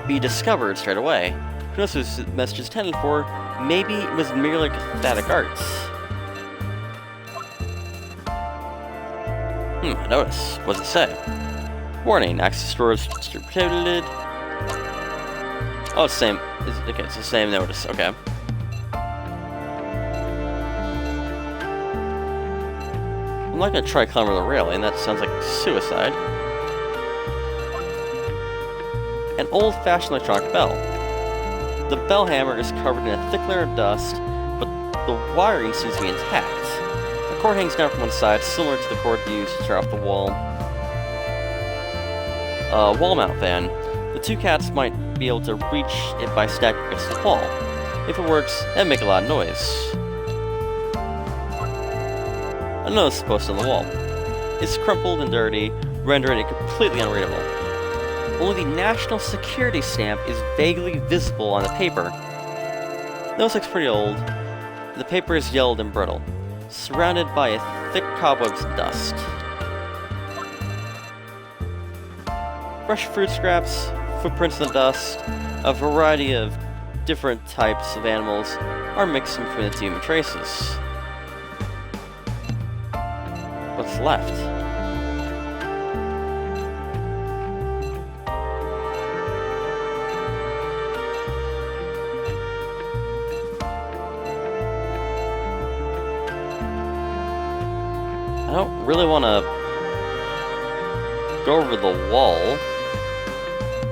be discovered straight away. Who knows what this message is intended for? Maybe it was merely cathartic arts. Notice. What does it say? Warning, access stores prohibited. Oh, it's the same. Okay, it's the same notice. Okay. I'm not gonna try climbing the railing. That sounds like suicide. An old-fashioned electronic bell. The bell hammer is covered in a thick layer of dust, but the wiring seems to be intact. The cord hangs down from one side, similar to the cord used to turn off the wall mount fan. The two cats might be able to reach it by stacking against the wall. If it works, it'd make a lot of noise. Another is posted on the wall. It's crumpled and dirty, rendering it completely unreadable. Only the national security stamp is vaguely visible on the paper. This looks pretty old. The paper is yellowed and brittle, surrounded by a thick cobwebs of dust. Fresh fruit scraps, footprints in the dust, a variety of different types of animals are mixed in between the human traces. What's left? I don't really want to go over the wall,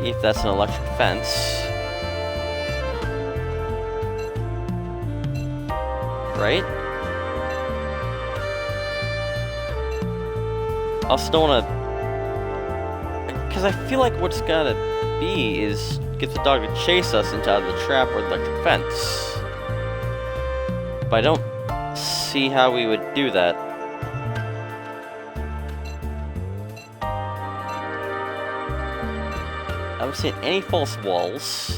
if that's an electric fence. Right? I also don't want to... Because I feel like what's gotta be is get the dog to chase us into out of the trap or the electric fence. But I don't see how we would do that. I don't see any false walls.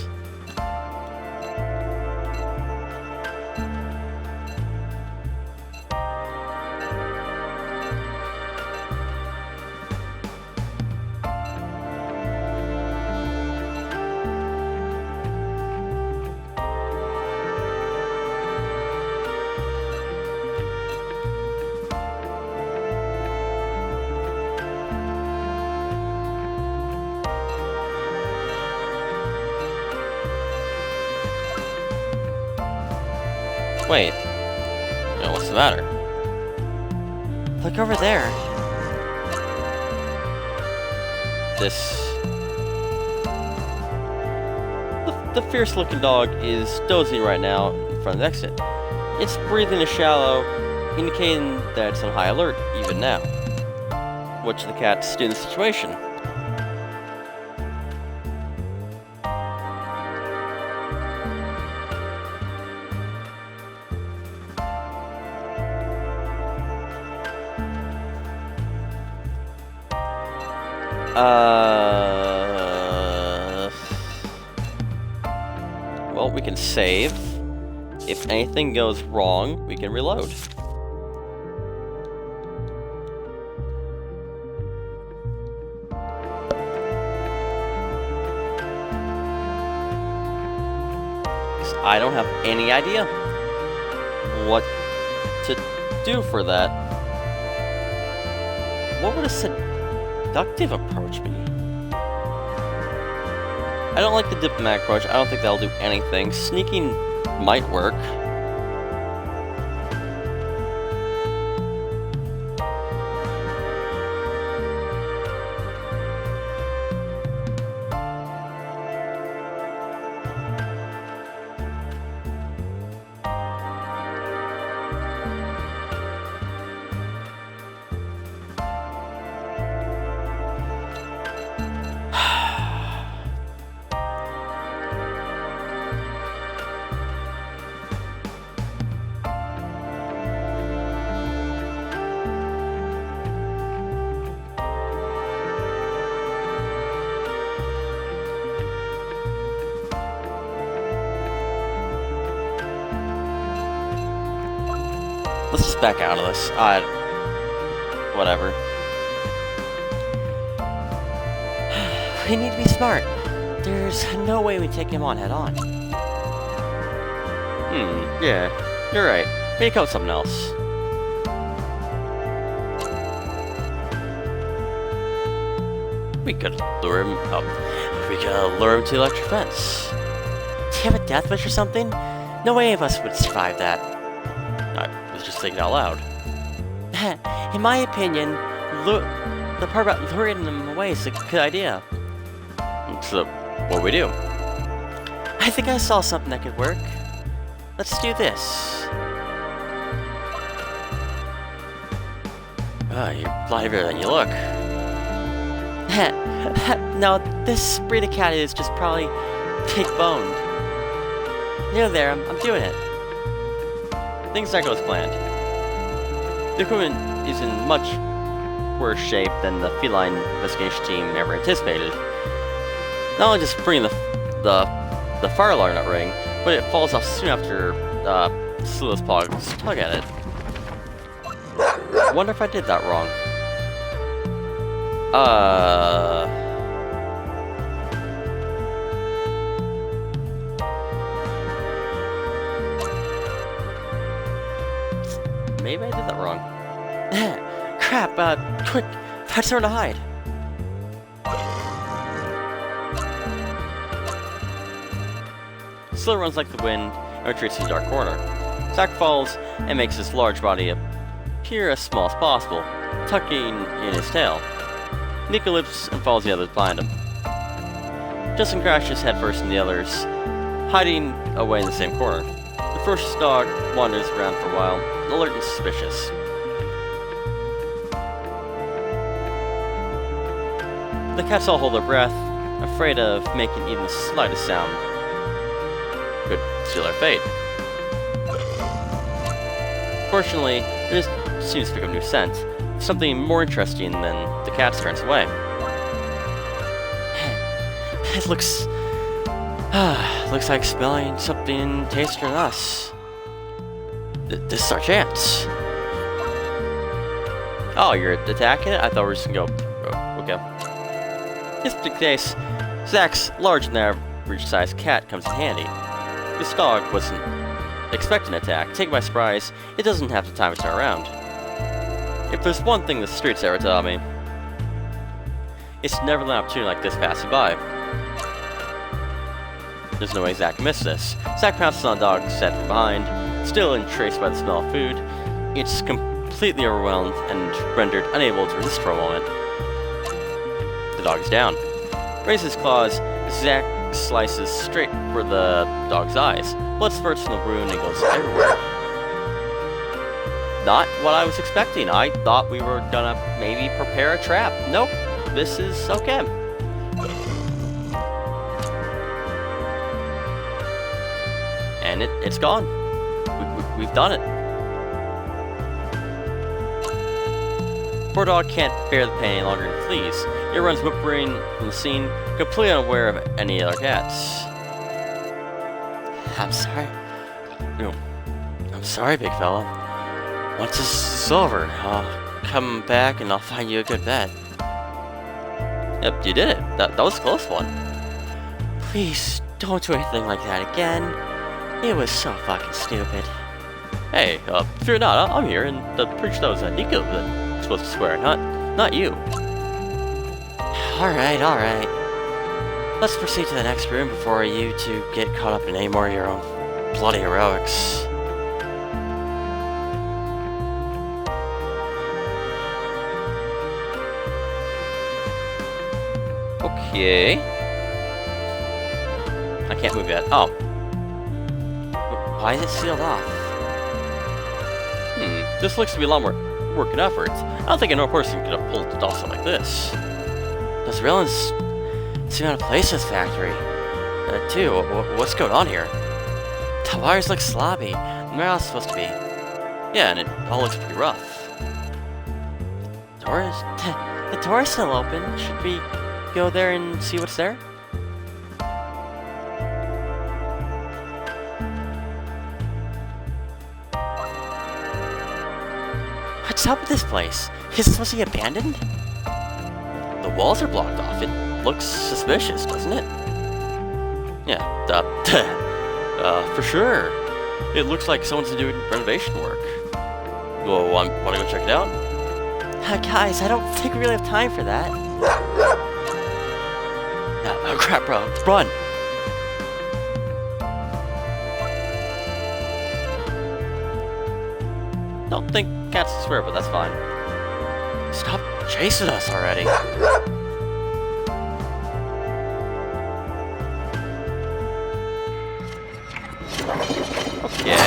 Wait. No, what's the matter? Look over there. The fierce-looking dog is dozing right now in front of the exit. It's breathing shallow, indicating that it's on high alert even now. What should the cats do in the situation? Well, we can save. If anything goes wrong, we can reload. I don't have any idea what to do for that. What would a seductive approach be? I don't like the diplomatic approach. I don't think that'll do anything. Sneaking might work. Let's just back out of this. Whatever. We need to be smart. There's no way we take him on head on. Yeah. You're right. We need to come up with something else. We could lure him up. We could lure him to the electric fence. Do you have a death wish or something? No way any of us would survive that. I was just thinking out loud. In my opinion, the part about luring them away is a good idea. So, what do we do? I think I saw something that could work. Let's do this. You're livelier than you look. No, this breed of cat is just probably thick-boned. Near there, I'm doing it. Things aren't going as planned. The equipment is in much worse shape than the feline investigation team ever anticipated. Not only does bringing the fire alarm not ring, but it falls off soon after Slith's paws tug at it. Wonder if I did that wrong. Maybe I did that wrong. Crap, quick, find somewhere to hide. Slith runs like the wind and retreats to the dark corner. Zack falls and makes his large body appear as small as possible, tucking in his tail. Neko leaps and follows the others behind him. Justin crashes headfirst in the others, hiding away in the same corner. The first dog wanders around for a while, alert and suspicious. The cats all hold their breath, afraid of making even the slightest sound. Could seal their fate. Fortunately, there seems to pick up a new scent, something more interesting than the cats turns away. It looks like smelling something tastier than us. This is our chance. Oh, you're attacking it? I thought we were just gonna go. Oh, okay. In this particular case, Zack's large and average-sized cat comes in handy. This dog wasn't expecting an attack. Taken by surprise, it doesn't have the time to turn around. If there's one thing the streets ever taught me, it's to never let an opportunity like this pass you by. There's no way Zack missed this. Zack pounces on the dog's head from behind, still entranced by the smell of food. It's completely overwhelmed and rendered unable to resist for a moment. The dog is down. Raises his claws, Zack slices straight for the dog's eyes. Blood spurts from the wound and goes everywhere. Not what I was expecting. I thought we were gonna maybe prepare a trap. Nope, this is okay. And it's gone. We've done it. Poor dog can't bear the pain any longer and flees. It runs whimpering from the scene, completely unaware of any other cats. I'm sorry. No, I'm sorry, big fella. Once this is over, I'll come back and I'll find you a good bed. Yep, you did it. That was a close one. Please, don't do anything like that again. It was so fucking stupid. Hey, fear not, I'm here, and the preacher that was Neko that supposed to swear, not you. Alright. Let's proceed to the next room before you two get caught up in any more of your own bloody heroics. Okay. I can't move yet. Oh. Why is it sealed off? This looks to be a lot more work and effort. I don't think a normal person could have pulled it off something like this. Those railings seem out of place in this factory. Too, what's going on here? The wires look sloppy. Where else supposed to be? Yeah, and it all looks pretty rough. The door's still open. Should we go there and see what's there? What's up with this place? Is it supposed to be abandoned? The walls are blocked off. It looks suspicious, doesn't it? Yeah, for sure. It looks like someone's doing renovation work. Well, wanna go check it out? Guys, I don't think we really have time for that. Oh crap, bro. Run! Don't think cats swear, but that's fine. Stop chasing us already. Okay.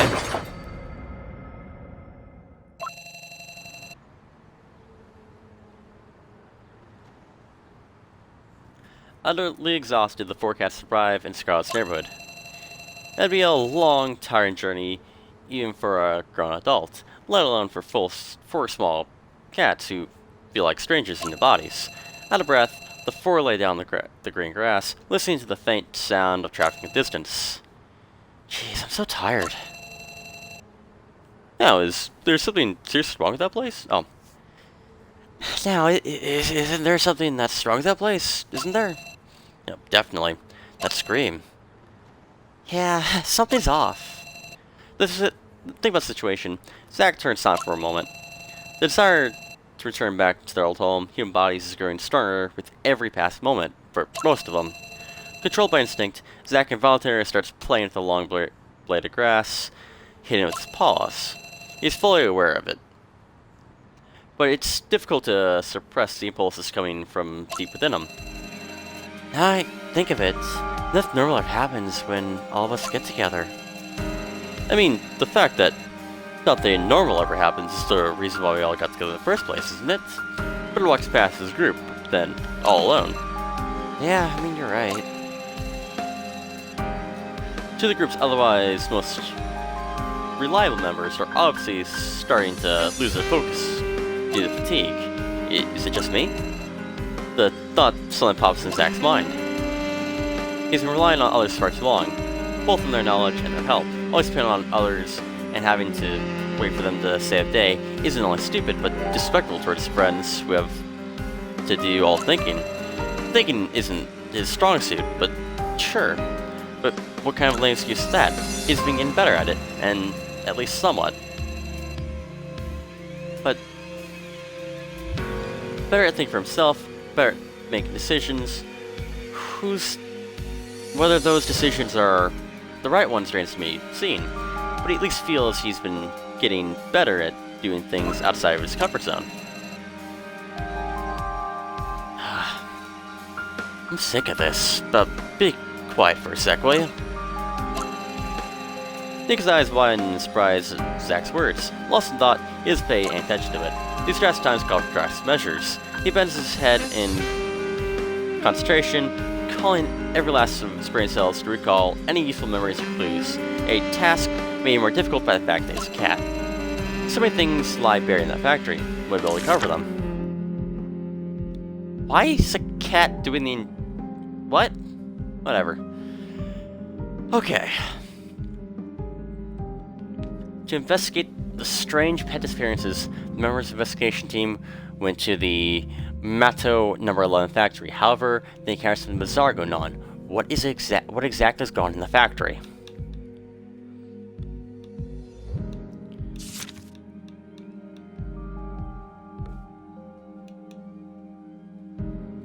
Utterly exhausted, the four cats arrive in Scarlet's neighborhood. That'd be a long, tiring journey, even for a grown adult, let alone for four small cats who feel like strangers in their bodies. Out of breath, The four lay down the green grass, listening to the faint sound of traffic in the distance. Jeez, I'm so tired. Now, is there something seriously wrong with that place? Oh. Now, isn't there something that's wrong with that place? Isn't there? No, definitely. That scream. Yeah, something's off. This is it. Think about the situation. Zack turns silent for a moment. The desire to return back to their old home, human bodies, is growing stronger with every past moment, for most of them. Controlled by instinct, Zack involuntarily starts playing with the long blade of grass, hitting it with his paws. He's fully aware of it. But it's difficult to suppress the impulses coming from deep within him. Now I think of it, nothing normal ever happens when all of us get together. I mean, the fact that nothing normal ever happens is the reason why we all got together in the first place, isn't it? Peter walks past his group, then all alone. Yeah, I mean, you're right. Two of the group's otherwise most reliable members are obviously starting to lose their focus due to fatigue. Is it just me? The thought suddenly pops in Zack's mind. He's been relying on others for too long, both in their knowledge and their help. Always depending on others and having to wait for them to save the day isn't only stupid, but disrespectful towards friends who have to do all thinking. Thinking isn't his strong suit, but sure. But what kind of lame excuse is that? He's been getting better at it, and at least somewhat. But better at thinking for himself, better at making decisions. Whether those decisions are the right ones remains to be seen, but he at least feels he's been getting better at doing things outside of his comfort zone. I'm sick of this, but be quiet for a sec, will you? Nick's eyes widen in surprise at Zack's words. Lost in thought, he doesn't pay any attention to it. These drastic times call for drastic measures. He bends his head in concentration, calling every last of his brain cells to recall any useful memories or clues. A task made more difficult by the fact that he's a cat. So many things lie buried in that factory. Would be able to cover them. Why is a cat doing the... What? Whatever. Okay. To investigate the strange pet disappearances, the members of the investigation team went to the Mato number 11 factory. However, they encountered something bizarre going on. What exactly is going on in the factory?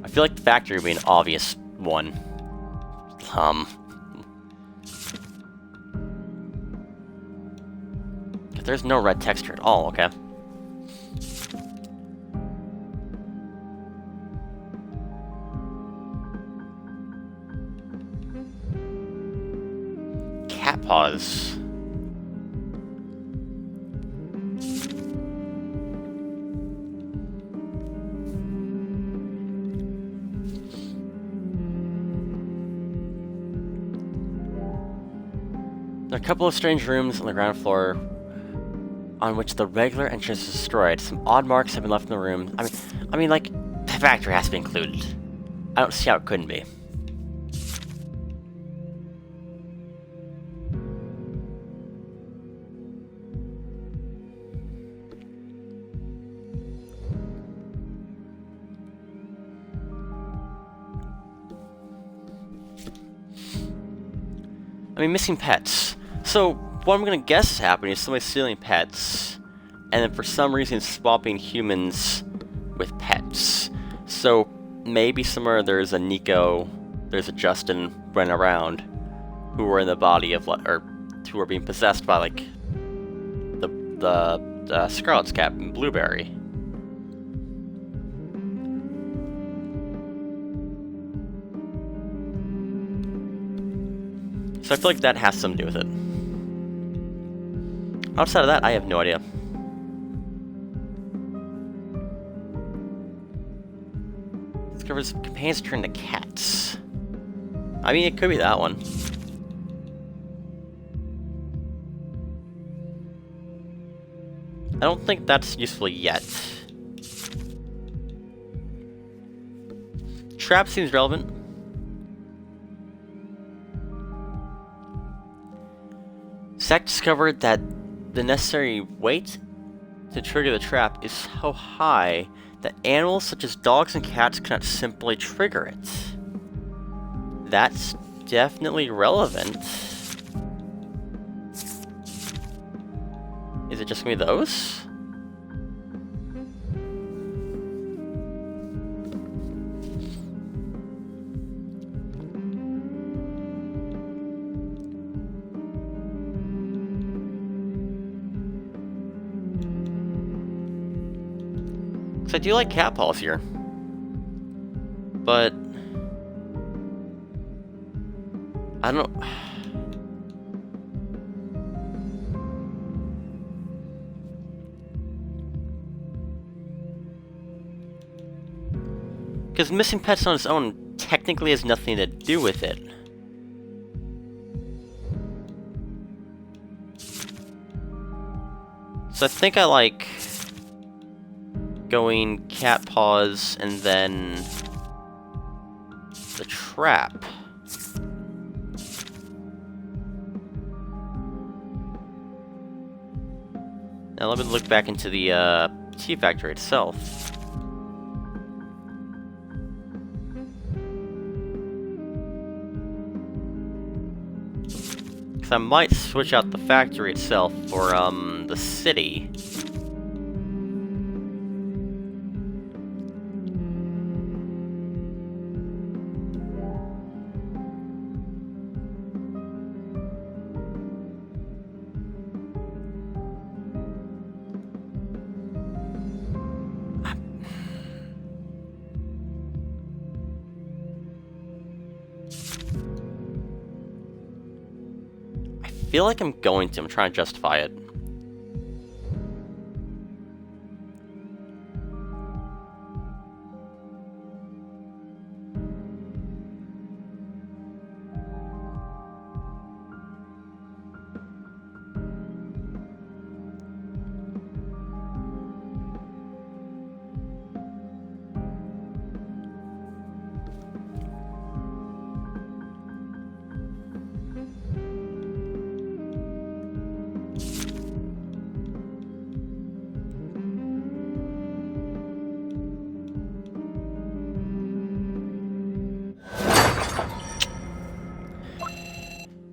I feel like the factory would be an obvious one. There's no red texture at all, okay? Cat paws. There are a couple of strange rooms on the ground floor on which the regular entrance is destroyed. Some odd marks have been left in the room. I mean, like, the factory has to be included. I don't see how it couldn't be. I mean, missing pets. So, what I'm gonna guess is happening is somebody stealing pets, and then for some reason swapping humans with pets. So, maybe somewhere there's a Neko, there's a Justin running around, who are in the body of, or who are being possessed by, like, the Scarlet's Cat and Blueberry. So I feel like that has something to do with it. Outside of that, I have no idea. Discovers companions turn to cats. I mean, it could be that one. I don't think that's useful yet. trap seems relevant. Zack discovered that the necessary weight to trigger the trap is so high that animals such as dogs and cats cannot simply trigger it. That's definitely relevant. Is it just gonna be those? I do like cat paws here, but I don't know. Because missing pets on its own technically has nothing to do with it. So I think I like going cat paws and then the trap. Now let me look back into the tea factory itself. Because I might switch out the factory itself for the city. I feel like I'm going to. I'm trying to justify it.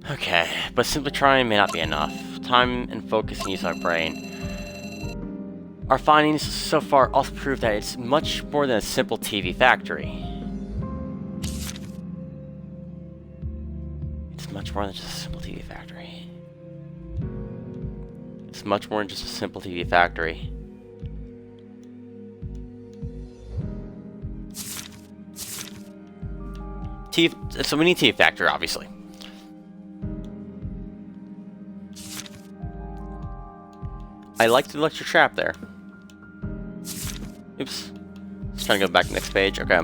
Okay, but simply trying may not be enough. Time and focus and use our brain. Our findings so far also prove that it's much more than a simple TV factory. It's much more than just a simple TV factory. It's much more than just a simple TV factory. So we need TV factory, obviously. I like the electric trap there. Oops. Just trying to go back to the next page. Okay.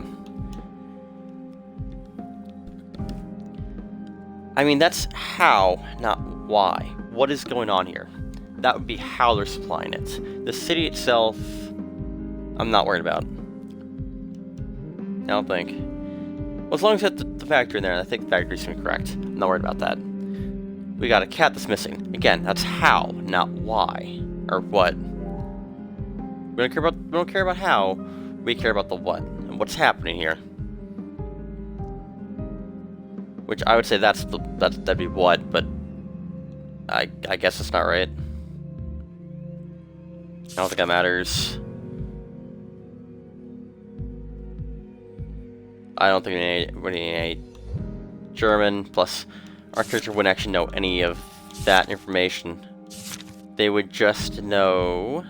I mean, that's how, not why. What is going on here? That would be how they're supplying it. The city itself, I'm not worried about. I don't think. Well, as long as you have the factory in there, and I think the factory's gonna be correct. I'm not worried about that. We got a cat that's missing. Again, that's how, not why. Or what. We don't care about how, we care about the what. And what's happening here. Which I would say that'd be what, but I guess it's not right. I don't think that matters. I don't think we need any German, plus our character wouldn't actually know any of that information. They would just know...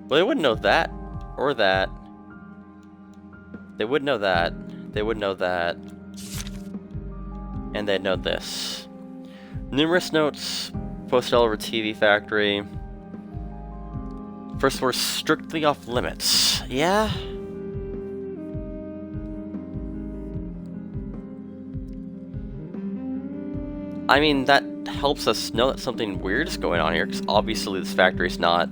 Well, they wouldn't know that, or that. They would know that. They would know that. And they'd know this. Numerous notes posted all over TV Factory. First, we're strictly off limits. Yeah? I mean, that helps us know that something weird is going on here, because obviously this factory's not...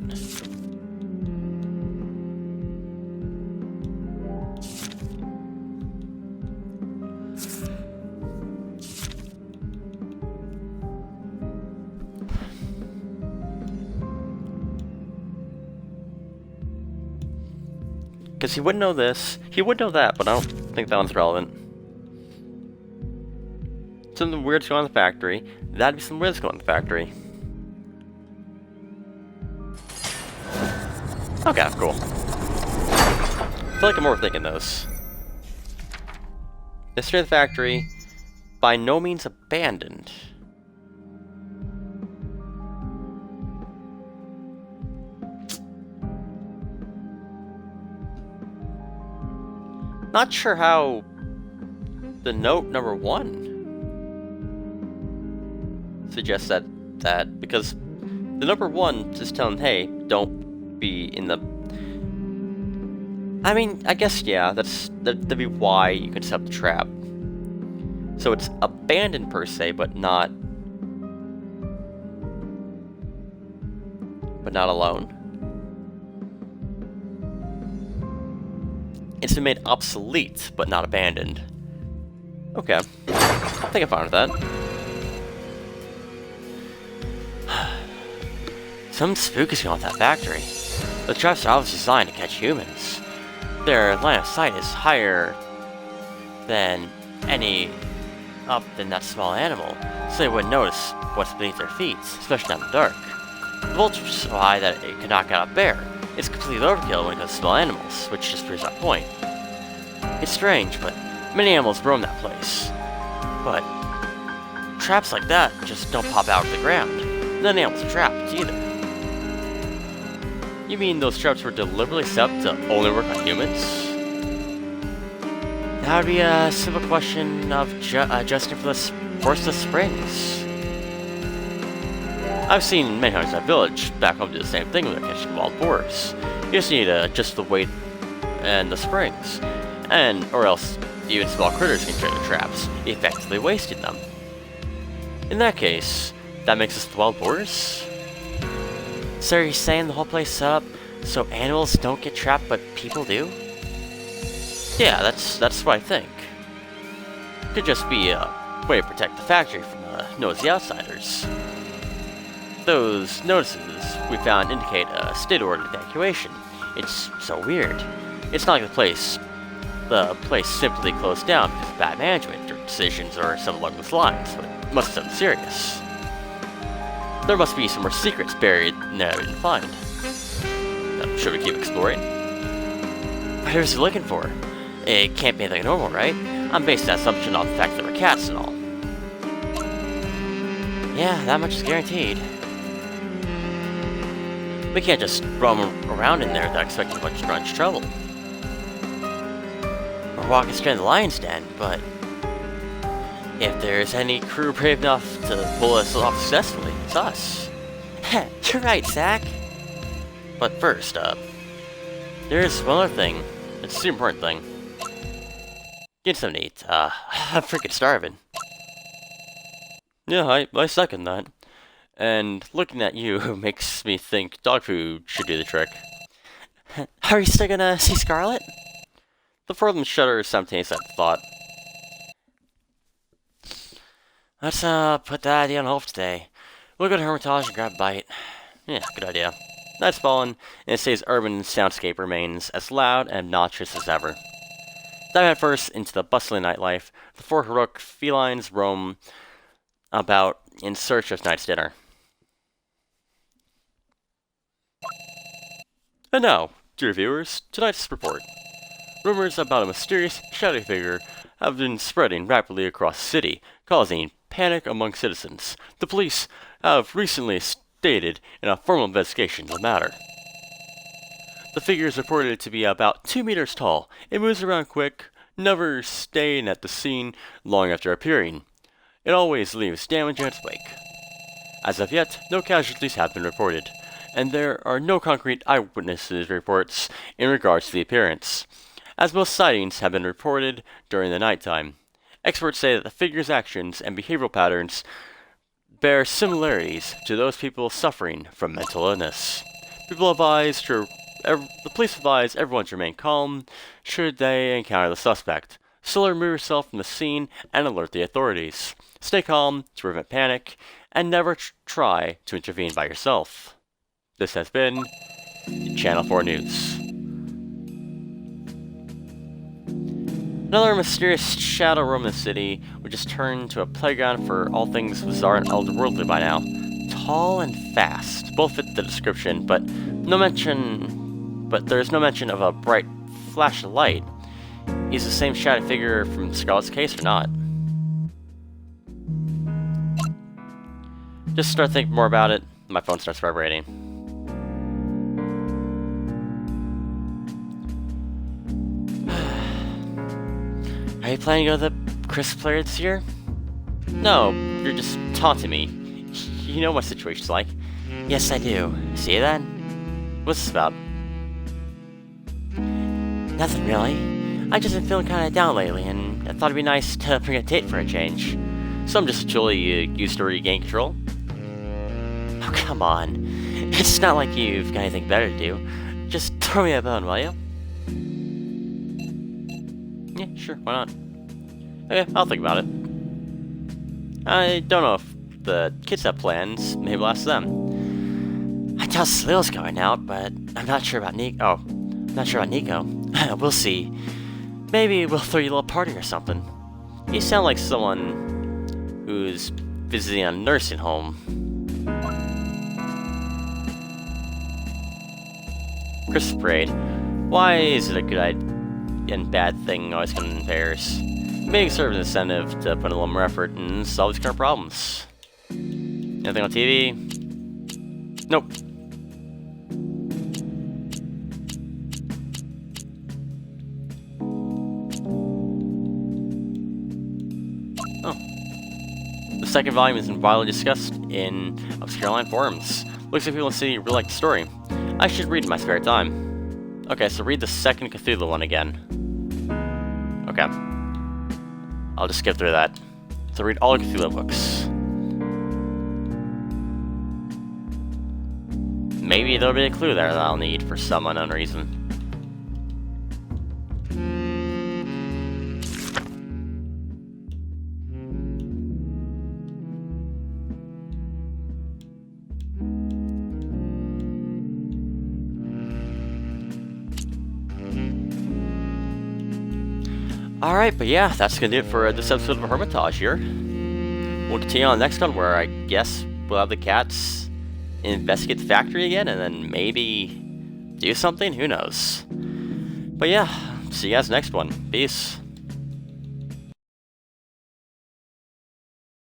Because he wouldn't know this, he would know that, but I don't think that one's relevant. Something weird's going on in the factory. That'd be something weird's going on in the factory. Okay, cool. I feel like I'm overthinking those. Mystery of the factory, by no means abandoned. Not sure how the note number 1 suggests that because the number 1 is telling, hey, don't be in the. I mean, I guess yeah, that'd be why you can set up the trap. So it's abandoned per se, but not alone. It's been made obsolete, but not abandoned. Okay. I think I'm fine with that. Some spook is going on with that factory. The traps are obviously designed to catch humans. Their line of sight is higher than any up than that small animal, so they wouldn't notice what's beneath their feet, especially not in the dark. The voltage is so high that it could knock out a bear. It's completely overkill when it comes to small animals, which just proves that point. It's strange, but many animals roam that place. But traps like that just don't pop out of the ground. None animals are trapped, either. You mean those traps were deliberately set up to only work on humans? That would be a simple question of adjusting for the force of the springs. I've seen many times in that village back home do the same thing when they're catching wild boars. You just need to adjust the weight and the springs, or else even small critters can trigger the traps, effectively wasting them. In that case, that makes us the wild boars? So are you saying the whole place is set up so animals don't get trapped but people do? Yeah, that's what I think. Could just be a way to protect the factory from nosy outsiders. Those notices we found indicate a state-ordered evacuation. It's so weird. It's not like the place simply closed down because of bad management or decisions or something along those lines, but it must be something serious. There must be some more secrets buried that we didn't find. Should we keep exploring? What is he looking for? It can't be anything normal, right? I'm basing that assumption off the fact that there were cats and all. Yeah, that much is guaranteed. We can't just roam around in there without expecting a bunch of grunge trouble. We're walking straight in the lion's den, but if there's any crew brave enough to pull us off successfully, it's us. You're right, Zach. But first, there's one other thing. It's a super important thing. Get something to eat. I'm freaking starving. Yeah, I second that. And looking at you makes me think dog food should do the trick. Are you still gonna see Scarlet? The frozen shudder simultaneously at the thought. Let's put that idea on hold for today. We'll go to Hermitage and grab a bite. Yeah, good idea. Night's fallen, and it stays urban soundscape remains as loud and obnoxious as ever. Dive head first into the bustling nightlife. The 4 heroic felines roam about in search of tonight's dinner. And now, dear viewers, tonight's report. Rumors about a mysterious, shadowy figure have been spreading rapidly across the city, causing panic among citizens. The police have recently stated in a formal investigation of the matter. The figure is reported to be about 2 meters tall. It moves around quick, never staying at the scene long after appearing. It always leaves damage in its wake. As of yet, no casualties have been reported, and there are no concrete eyewitnesses reports in regards to the appearance, as most sightings have been reported during the nighttime. Experts say that the figure's actions and behavioral patterns bear similarities to those people suffering from mental illness. The police advise everyone to remain calm should they encounter the suspect. Still remove yourself from the scene and alert the authorities. Stay calm to prevent panic, and never try to intervene by yourself. This has been Channel 4 News. Another mysterious shadow roam the city, which has turned to a playground for all things bizarre and otherworldly by now. Tall and fast, both fit the description, but there's no mention of a bright flash of light. He's the same shadow figure from Scarlet's case or not? Just start thinking more about it, my phone starts vibrating. Are you planning to go to the Chris player this year? No, you're just taunting me. You know what my situation's like. Yes, I do. See that? What's this about? Nothing really. I just been feeling kind of down lately, and I thought it'd be nice to bring a date for a change. So I'm just a tool you used to regain control. Oh, come on. It's not like you've got anything better to do. Just throw me a bone, will you? Yeah, sure, why not? Okay, I'll think about it. I don't know if the kids have plans. Maybe we'll ask them. I doubt Slill's going out, but I'm not sure about Neko. Oh, I'm not sure about Neko. We'll see. Maybe we'll throw you a little party or something. You sound like someone who's visiting a nursing home. Chris Parade. Why is it a good idea and bad thing always come in pairs? Maybe serve an incentive to put a little more effort and solve these kind of problems. Anything on TV? Nope. Oh. The second volume is widely discussed in obscure online forums. Looks like people in the city really like the story. I should read in my spare time. Okay, so read the second Cthulhu one again. Okay. I'll just skip through that. So read all the Cthulhu books. Maybe there'll be a clue there that I'll need for some unknown reason. Alright, but yeah, that's gonna do it for this episode of Hermitage here. We'll continue on the next one where I guess we'll have the cats investigate the factory again and then maybe do something? Who knows? But yeah, see you guys next one. Peace.